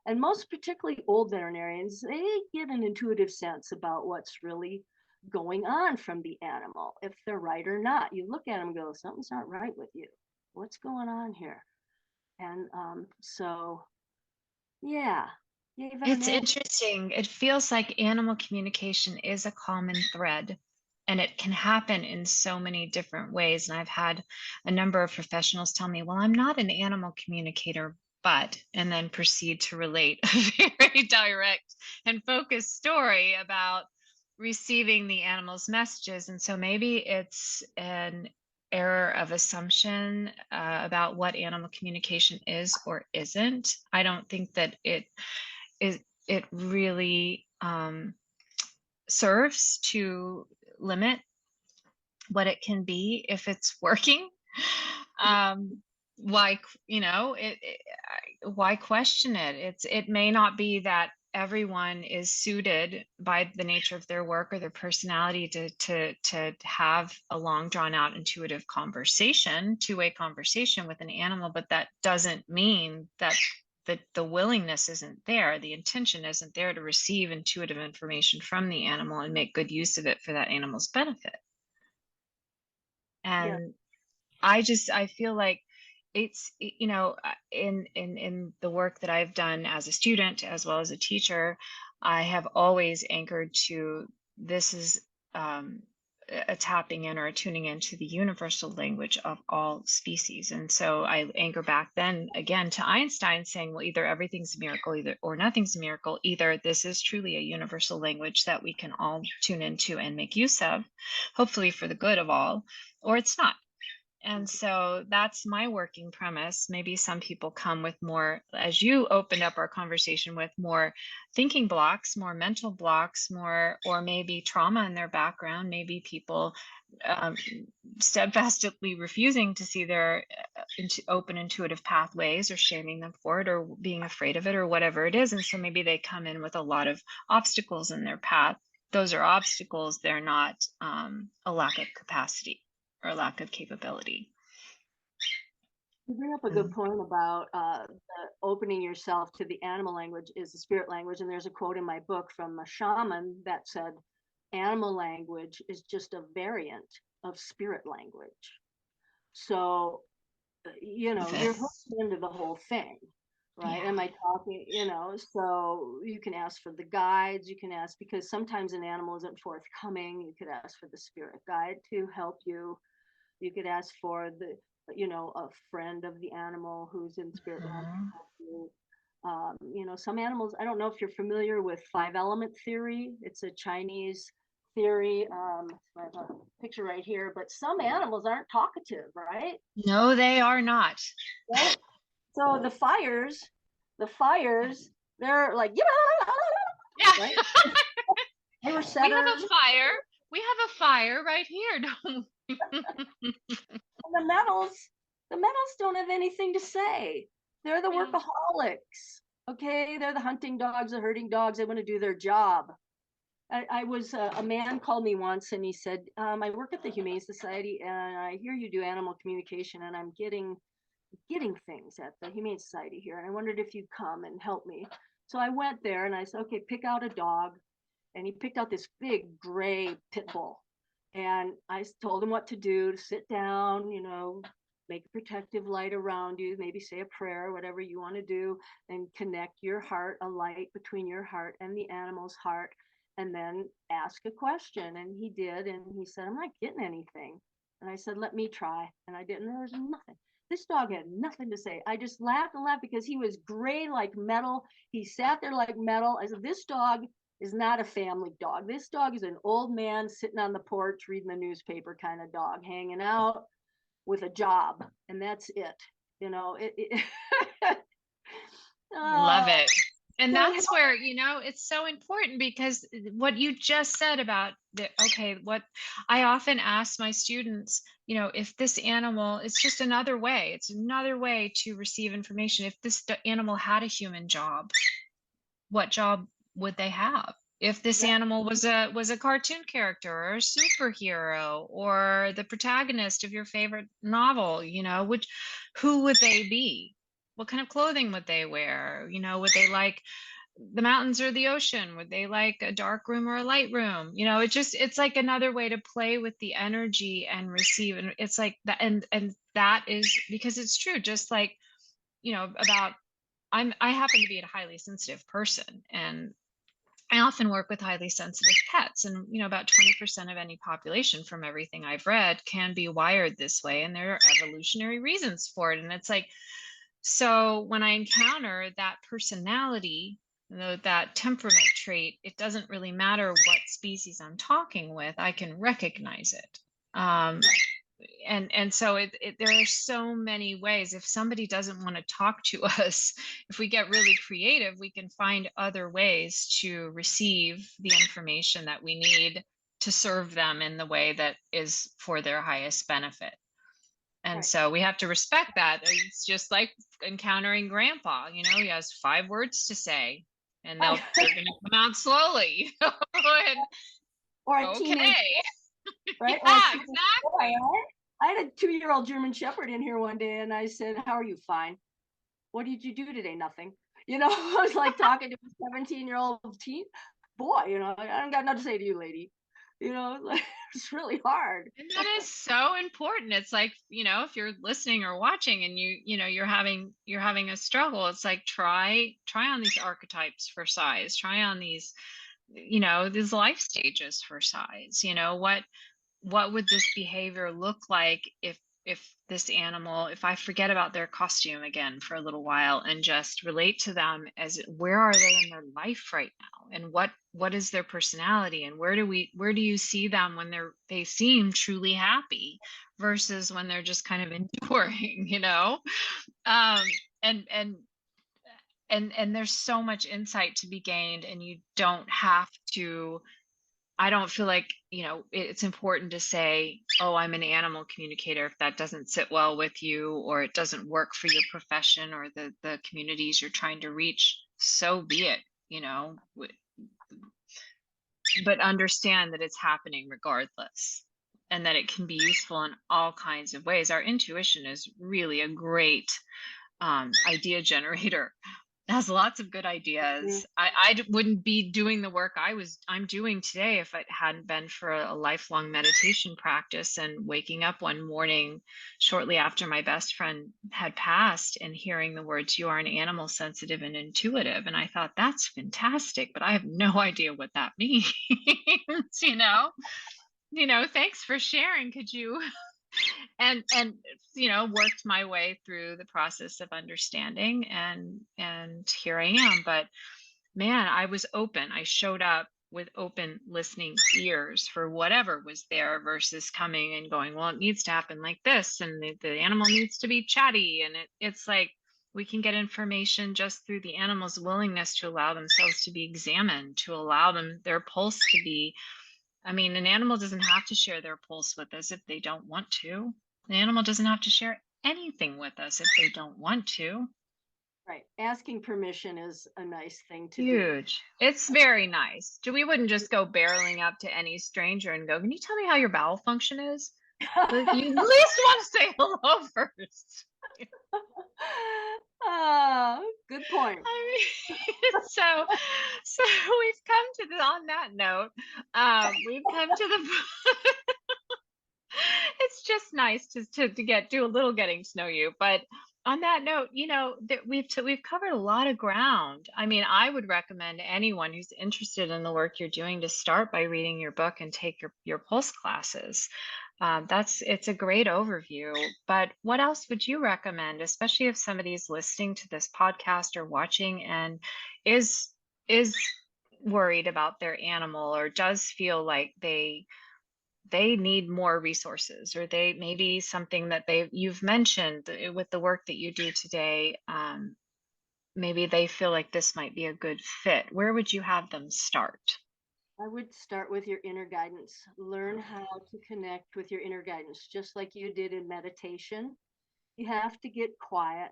And most particularly old veterinarians, they get an intuitive sense about what's really going on from the animal, if they're right or not. You look at them and go, something's not right with you. What's going on here? And so, yeah, yay, It's veterinarian. interesting. It feels like animal communication is a common thread, and it can happen in so many different ways. And I've had a number of professionals tell me, well, I'm not an animal communicator, but, and then proceed to relate a very direct and focused story about receiving the animal's messages. And so maybe it's an error of assumption about what animal communication is or isn't. I don't think that it really serves to limit what it can be if it's working. Why, you know, why question it? It may not be that everyone is suited by the nature of their work or their personality to have a long drawn out intuitive conversation, two-way conversation with an animal, but that doesn't mean that the willingness isn't there, the intention isn't there to receive intuitive information from the animal and make good use of it for that animal's benefit. Yeah, And I feel like it's, you know, in the work that I've done as a student as well as a teacher, I have always anchored to this is a tapping in or a tuning into the universal language of all species. And so I anchor back then again to Einstein saying, well, either everything's a miracle, either or nothing's a miracle. Either this is truly a universal language that we can all tune into and make use of, hopefully for the good of all, or it's not. And so that's my working premise. Maybe some people come with more, as you opened up our conversation, with more thinking blocks, more mental blocks, more, or maybe trauma in their background. Maybe people steadfastly refusing to see their open intuitive pathways, or shaming them for it, or being afraid of it, or whatever it is. And so maybe they come in with a lot of obstacles in their path. Those are obstacles. They're not a lack of capacity or lack of capability. You bring up a good point about opening yourself to the animal language is the spirit language. And there's a quote in my book from a shaman that said, animal language is just a variant of spirit language. So, you're hooked into the whole thing, right? Yeah. Am I talking, so you can ask for the guides, you can ask, because sometimes an animal isn't forthcoming. You could ask for the spirit guide to help you. You could ask for a friend of the animal who's in spirit realm to help you. Some animals, I don't know if you're familiar with 5-element theory. It's a Chinese theory. I have a picture right here, but some animals aren't talkative, right? No, they are not. Right? So the fires, they're like, Yeah. right? They were We have a fire. We have a fire right here. The metals don't have anything to say. They're the workaholics. Okay, they're the hunting dogs, the herding dogs. They want to do their job. I was a man called me once and he said, I work at the Humane Society and I hear you do animal communication and I'm getting things at the Humane Society here, and I wondered if you'd come and help me. So I went there and I said, okay, pick out a dog. And he picked out this big gray pit bull. And I told him what to do, to sit down, make a protective light around you, maybe say a prayer, whatever you want to do, and connect your heart, a light between your heart and the animal's heart, and then ask a question. And he did. And he said, I'm not getting anything. And I said, let me try. And I did. And there was nothing. This dog had nothing to say. I just laughed and laughed because he was gray like metal. He sat there like metal. I said, this dog is not a family dog. This dog is an old man sitting on the porch reading the newspaper kind of dog, hanging out with a job, and that's it. Love it. And that's where, it's so important, because what you just said about what I often ask my students, if this animal, it's just another way, it's another way to receive information. If this animal had a human job, what job would they have? If this animal was a cartoon character or a superhero or the protagonist of your favorite novel, who would they be? What kind of clothing would they wear? Would they like the mountains or the ocean? Would they like a dark room or a light room? It's like another way to play with the energy and receive. And it's like that. And that is because it's true. Just like, about, I happen to be a highly sensitive person, and I often work with highly sensitive pets, and about 20% of any population, from everything I've read, can be wired this way, and there are evolutionary reasons for it. And it's like, so when I encounter that personality, that temperament trait, it doesn't really matter what species I'm talking with, I can recognize it. And so there are so many ways. If somebody doesn't want to talk to us, if we get really creative, we can find other ways to receive the information that we need to serve them in the way that is for their highest benefit. And so we have to respect that. It's just like encountering grandpa, he has 5 words to say, and they're going to come out slowly. Or a teenager, right? Yeah, exactly. I had a 2-year-old German Shepherd in here one day and I said, how are you? Fine. What did you do today? Nothing. I was like talking to a 17-year-old teen boy, I don't got nothing to say to you, lady. It's really hard. And that is so important. It's like, if you're listening or watching and you're having a struggle, it's like, try on these archetypes for size, try on these, these life stages for size, what would this behavior look like if this animal, if I forget about their costume again for a little while and just relate to them as where are they in their life right now, and what is their personality, and where do you see them when they seem truly happy versus when they're just kind of enduring, um and there's so much insight to be gained, and you don't have to. I don't feel like, it's important to say, oh, I'm an animal communicator, if that doesn't sit well with you, or it doesn't work for your profession or the communities you're trying to reach, so be it, but understand that it's happening regardless, and that it can be useful in all kinds of ways. Our intuition is really a great idea generator. Has lots of good Mhm. ideas. I wouldn't be doing the work I'm doing today if it hadn't been for a lifelong meditation practice, and waking up one morning shortly after my best friend had passed and hearing the words, "You are an animal sensitive and intuitive." And I thought, that's fantastic, but I have no idea what that means, you know? Thanks for sharing. Could you and worked my way through the process of understanding, and here I am. But man, I was open. I showed up with open listening ears for whatever was there, versus coming and going, well, it needs to happen like this, and the animal needs to be chatty, and it's like we can get information just through the animal's willingness to allow themselves to be examined, to allow them their pulse to be. I mean, an animal doesn't have to share their pulse with us if they don't want to. An animal doesn't have to share anything with us if they don't want to. Right. Asking permission is a nice thing to do. Huge. It's very nice. We wouldn't just go barreling up to any stranger and go, "Can you tell me how your bowel function is?" Like, you at least want to say hello first. Ah, good point. I mean, so we've come to on that note, we've come to the it's just nice to get do a little getting to know you. But on that note, that we've covered a lot of ground. I mean, I would recommend anyone who's interested in the work you're doing to start by reading your book and take your pulse classes. It's a great overview. But what else would you recommend, especially if somebody's listening to this podcast or watching and is worried about their animal, or does feel like they need more resources, or they maybe something that you've mentioned with the work that you do today, maybe they feel like this might be a good fit. Where would you have them start? I would start with your inner guidance. Learn how to connect with your inner guidance, just like you did in meditation. You have to get quiet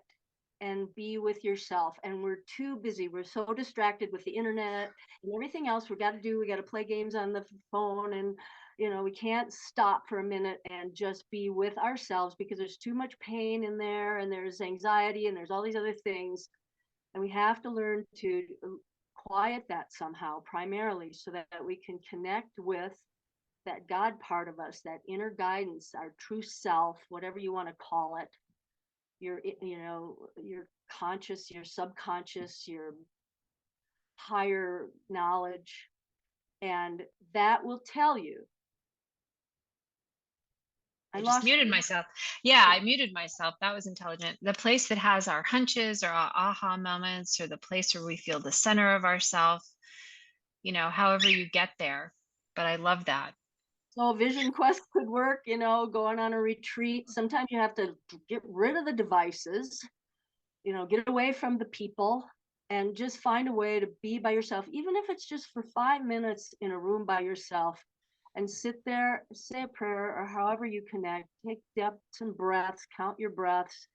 and be with yourself. And we're too busy. We're so distracted with the internet and everything else we got to do. We got to play games on the phone. And, we can't stop for a minute and just be with ourselves because there's too much pain in there and there's anxiety and there's all these other things. And we have to learn to quiet that somehow, primarily, so that we can connect with that God part of us, that inner guidance, our true self, whatever you want to call it, your conscious, your subconscious, your higher knowledge. And that will tell you. I I just lost muted you. myself. Yeah, I muted myself. That was intelligent. The place that has our hunches or our aha moments, or the place where we feel the center of ourself, however you get there. But I love that. So a vision quest could work, going on a retreat. Sometimes you have to get rid of the devices, get away from the people and just find a way to be by yourself, even if it's just for 5 minutes in a room by yourself, and sit there, say a prayer, or however you connect, take depths and breaths, count your breaths,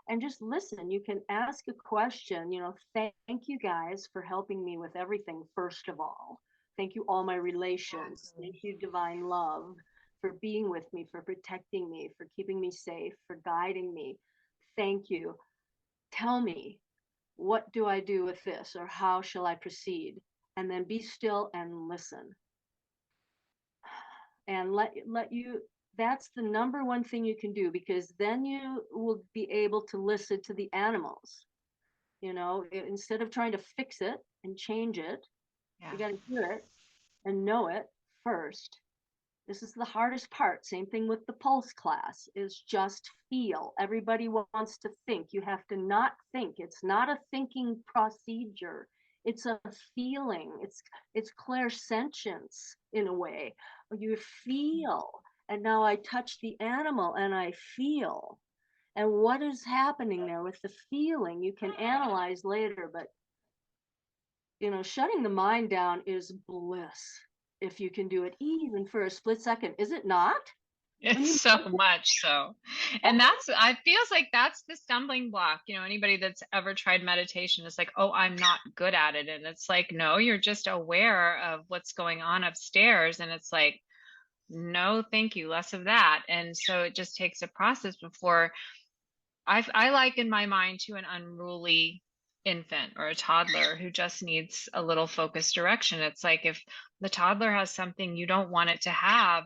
and just listen. You can ask a question, thank you guys for helping me with everything, first of all. Thank you, all my relations. Thank you, divine love, for being with me, for protecting me, for keeping me safe, for guiding me. Thank you. Tell me, what do I do with this, or how shall I proceed? And then be still and listen. And let you that's the number one thing you can do, because then you will be able to listen to the animals. Instead of trying to fix it and change it, you Yeah. got to hear it and know it first, This is the hardest part. Same thing with the pulse class, is just feel. Everybody wants to think. You have to not think. It's not a thinking procedure. It's a feeling. It's clairsentience in a way. You feel. And now I touch the animal and I feel. And what is happening there with the feeling? You can analyze later, but shutting the mind down is bliss if you can do it even for a split second. Is it not? It's so much so. And I feels like that's the stumbling block. Anybody that's ever tried meditation is like, oh, I'm not good at it. And it's like, no, you're just aware of what's going on upstairs. And it's like, no, thank you, less of that. And so it just takes a process before I liken my mind to an unruly infant or a toddler who just needs a little focused direction. It's like if the toddler has something you don't want it to have,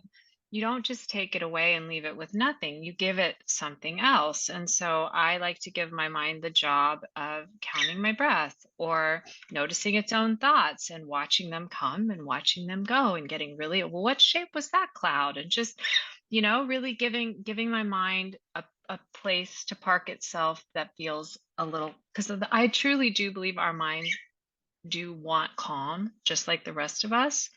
you don't just take it away and leave it with nothing. You give it something else. And so I like to give my mind the job of counting my breath or noticing its own thoughts and watching them come and watching them go and getting really, well, what shape was that cloud? And just, really giving my mind a place to park itself that feels a little, because I truly do believe our mind do want calm, just like the rest of us,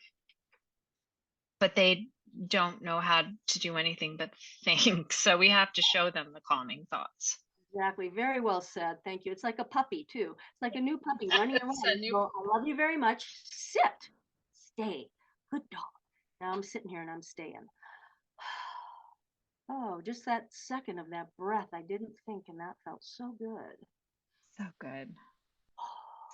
but they don't know how to do anything but think. So we have to show them the calming thoughts. Exactly. Very well said. Thank you. It's like a puppy too. It's like a new puppy running around. Well, I love you very much. Sit. Stay. Good dog. Now I'm sitting here and I'm staying. Oh, just that second of that breath. I didn't think, and that felt so good. So good.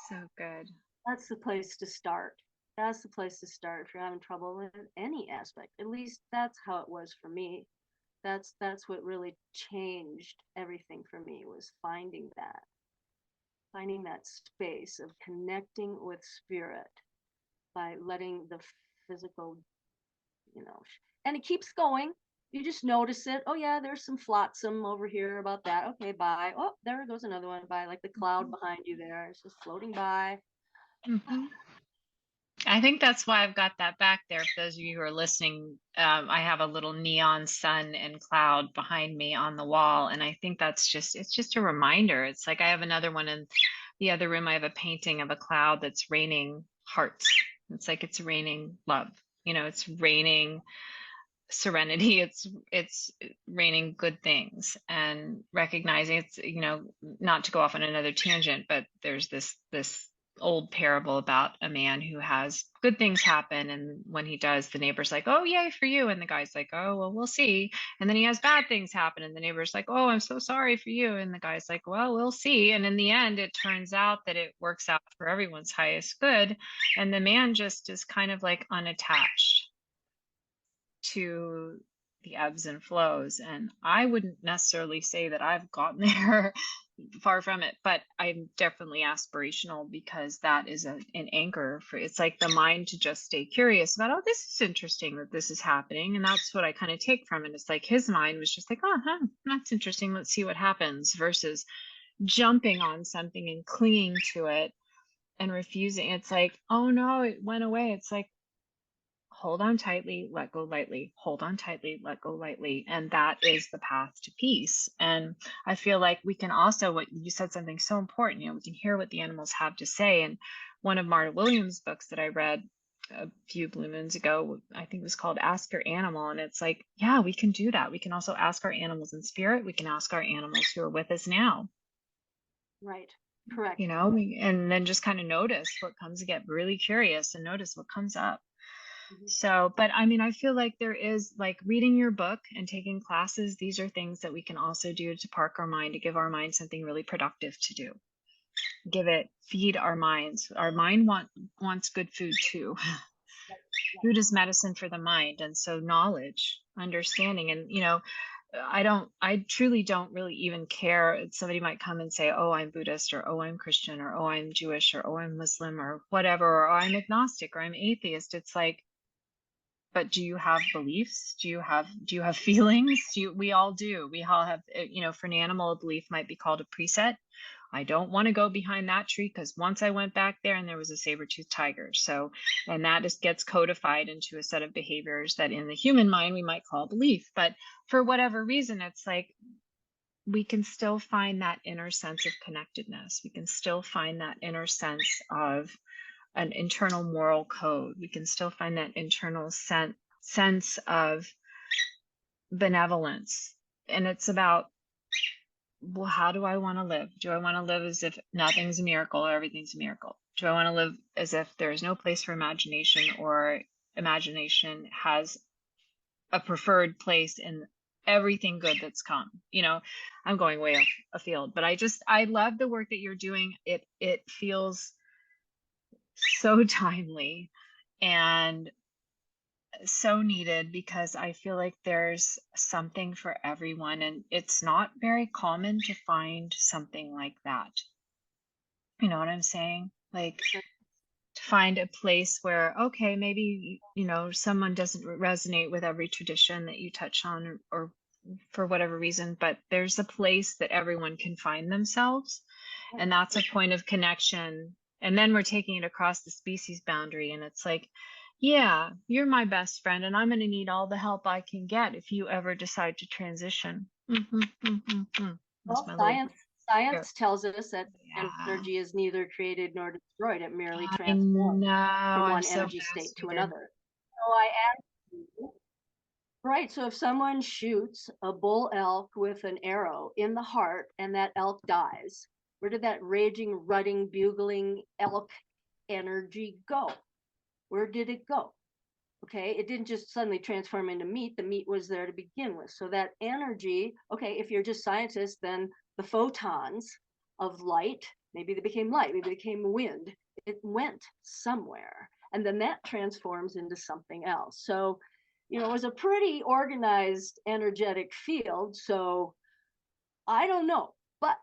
So good. That's the place to start. That's the place to start if you're having trouble with any aspect. At least that's how it was for me. That's what really changed everything for me, was finding that space of connecting with spirit by letting the physical, and it keeps going. You just notice it. Oh yeah, there's some flotsam over here about that. Okay, bye. Oh, there goes another one by, like the cloud behind you there. It's just floating by. Mm-hmm. I think that's why I've got that back there. For those of you who are listening, I have a little neon sun and cloud behind me on the wall. And I think it's just a reminder. It's like I have another one in the other room. I have a painting of a cloud that's raining hearts. It's like it's raining love. It's raining serenity. It's raining good things, and recognizing it's, not to go off on another tangent, but there's this old parable about a man who has good things happen, and when he does, the neighbor's like, oh yay for you, and the guy's like, oh well, we'll see. And then he has bad things happen and the neighbor's like, oh, I'm so sorry for you, and the guy's like, well, we'll see. And in the end, it turns out that it works out for everyone's highest good, and the man just is kind of like unattached to the ebbs and flows. And I wouldn't necessarily say that I've gotten there, far from it, but I'm definitely aspirational, because that is an anchor for, it's like the mind to just stay curious about, oh, this is interesting that this is happening. And that's what I kind of take from it. It's like his mind was just like, oh, huh, that's interesting. Let's see what happens, versus jumping on something and clinging to it and refusing. It's like, oh no, it went away. It's like, hold on tightly, let go lightly, hold on tightly, let go lightly. And that is the path to peace. And I feel like we can also, what you said, something so important, we can hear what the animals have to say. And one of Marta Williams' books that I read a few blue moons ago, I think it was called Ask Your Animal. And it's like, yeah, we can do that. We can also ask our animals in spirit. We can ask our animals who are with us now. Right. Correct. And then just kind of notice what comes, get really curious and notice what comes up. So, but I mean, I feel like there is, like, reading your book and taking classes. These are things that we can also do to park our mind, to give our mind something really productive to do. Feed our minds. Our mind wants good food too. Food is medicine for the mind. And so knowledge, understanding, and, I truly don't really even care. Somebody might come and say, oh, I'm Buddhist, or oh, I'm Christian, or oh, I'm Jewish, or oh, I'm Muslim, or whatever, or oh, I'm agnostic, or I'm atheist. It's like, but do you have beliefs? Do you have feelings? We all do. We all have, for an animal, a belief might be called a preset, I don't want to go behind that tree because once I went back there and there was a saber-toothed tiger. So, and that just gets codified into a set of behaviors that in the human mind we might call belief. But for whatever reason, it's like we can still find that inner sense of connectedness. We can still find that inner sense of an internal moral code. We can still find that internal sense of benevolence. And it's about, well, how do I want to live? Do I want to live as if nothing's a miracle or everything's a miracle? Do I want to live as if there's no place for imagination, or imagination has a preferred place in everything good that's come? You know, I'm going way afield, but I love the work that you're doing. It feels so timely and so needed, because I feel like there's something for everyone, and it's not very common to find something like that. You know what I'm saying? Like, to find a place where, okay, maybe, you know, someone doesn't resonate with every tradition that you touch on, or for whatever reason, but there's a place that everyone can find themselves, and that's a point of connection. And then we're taking it across the species boundary, and it's like, yeah, you're my best friend, and I'm going to need all the help I can get if you ever decide to transition. That's Well, my little science tells us that yeah. energy is neither created nor destroyed. It merely I transforms know, from I'm one so energy state to fascinated. another. So I ask you, right, so if someone shoots a bull elk with an arrow in the heart and that elk dies, where did that raging, rutting, bugling elk energy go? Where did it go? Okay, it didn't just suddenly transform into meat. The meat was there to begin with. So that energy, okay, if you're just scientists, then the photons of light, maybe they became light, maybe they became wind. It went somewhere. And then that transforms into something else. So, you know, it was a pretty organized, energetic field. So I don't know, but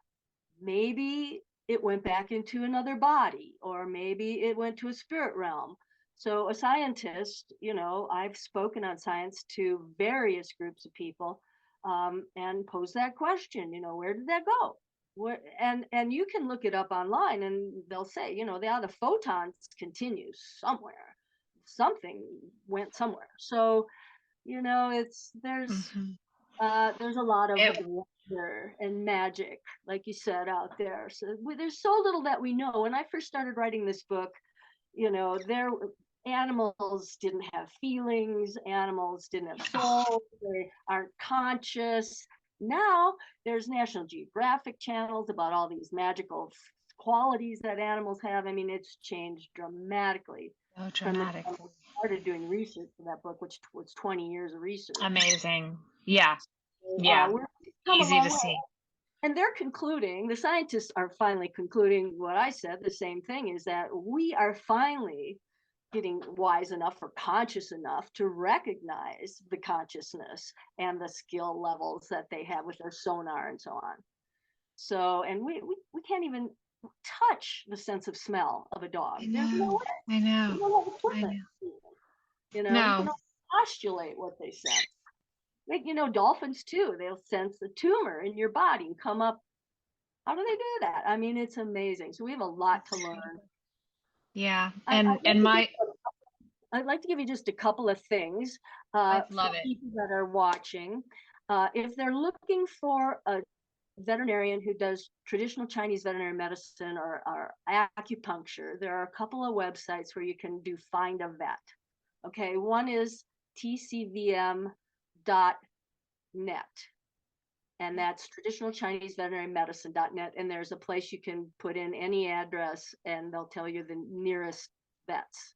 maybe it went back into another body, or maybe it went to a spirit realm. So a scientist, you know, I've spoken on science to various groups of people, and pose that question, you know, where did that go? Where, and you can look it up online and they'll say, you know, the photons continue somewhere. Something went somewhere. So, you know, Mhm. there's a lot of It, wonder and magic, like you said, out there. So there's so little that we know. When I first started writing this book, you know, animals didn't have feelings, animals didn't have souls, they aren't conscious. Now there's National Geographic channels about all these magical qualities that animals have. I mean, it's changed dramatically so from the dramatic. time I started doing research for that book, which was 20 years of research. Amazing. Yeah. So, Yeah. we're come a Easy to long way. see. And they're concluding, the scientists are finally concluding what I said, the same thing, is that we are finally getting wise enough or conscious enough to recognize the consciousness and the skill levels that they have with their sonar and so on. So, and we can't even touch the sense of smell of a dog. I There's no know. way. I We know. don't have I equipment. know. You know, we can No. only postulate what they sense. Like, you know, dolphins too, they'll sense a tumor in your body and come up. How do they do that? I mean, it's amazing. So we have a lot It's to learn. incredible. Yeah. I, I'd, like And to give, my I'd like to give you just a couple of things I for love it. people that are watching. If they're looking for a veterinarian who does traditional Chinese veterinary medicine or acupuncture, there are a couple of websites where you can do Find a Vet. Okay, one is tcvm.net, and that's traditional Chinese veterinary medicine.net. And there's a place you can put in any address and they'll tell you the nearest vets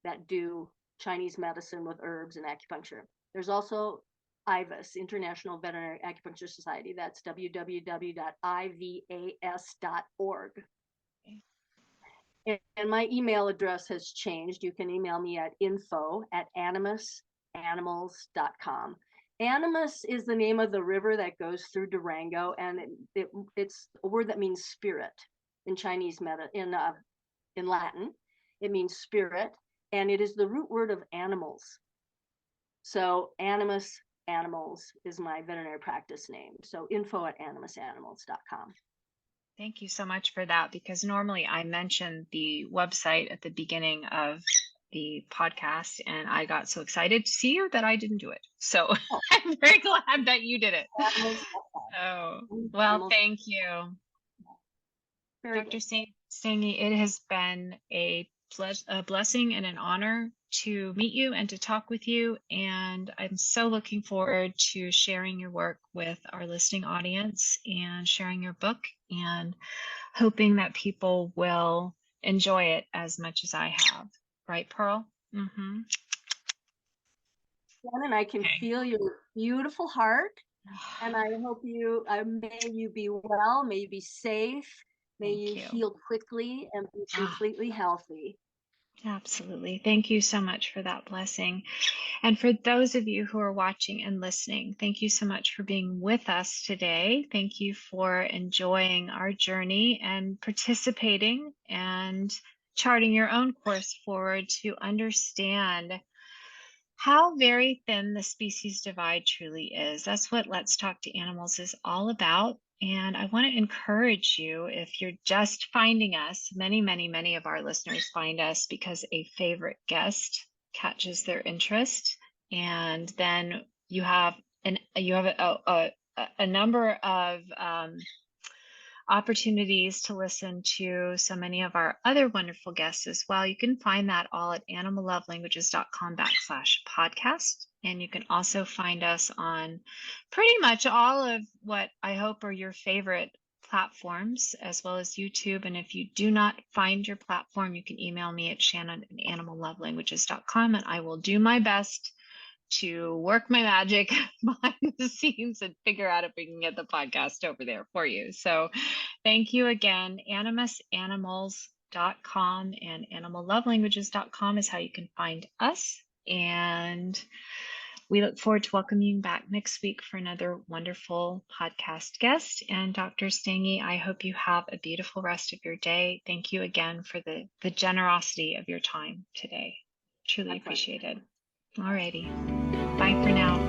that do Chinese medicine with herbs and acupuncture. There's also IVAS, International Veterinary Acupuncture Society. That's www.ivas.org. And my email address has changed. You can email me at info@animusanimals.com. Animus is the name of the river that goes through Durango, and it's a word that means spirit in Chinese in Latin. It means spirit, and it is the root word of animals. So Animus Animals is my veterinary practice name. So info@animusanimals.com. Thank you so much for that, because normally I mention the website at the beginning of the podcast, and I got so excited to see you that I didn't do it. So Oh, I'm very glad that you did it. animals, Oh, well, animals, thank you. very Dr. good. Stange, it has been a blessing and an honor to meet you and to talk with you. And I'm so looking forward to sharing your work with our listening audience and sharing your book, and hoping that people will enjoy it as much as I have. Right, Pearl? Mm-hmm. Shannon, I can Okay. feel your beautiful heart, and I hope may you be well, may you be safe, may Thank you you. heal quickly and be Ah, completely healthy. absolutely. Thank you so much for that blessing. And for those of you who are watching and listening, thank you so much for being with us today. Thank you for enjoying our journey and participating and charting your own course forward to understand how very thin the species divide truly is. That's what Let's Talk to Animals is all about. And I want to encourage you, if you're just finding us, many of our listeners find us because a favorite guest catches their interest. And then you have a number of opportunities to listen to so many of our other wonderful guests as well. You can find that all at animallovelanguages.com/podcast. And you can also find us on pretty much all of what I hope are your favorite platforms, as well as YouTube. And if you do not find your platform, you can email me at Shannon@animallovelanguages.com, and I will do my best to work my magic behind the scenes and figure out if we can get the podcast over there for you. So thank you again. Animusanimals.com and animallovelanguages.com is how you can find us. And we look forward to welcoming you back next week for another wonderful podcast guest. And Dr. Stange, I hope you have a beautiful rest of your day. Thank you again for the generosity of your time today. Truly My pleasure. appreciate it. Alrighty. Bye for now.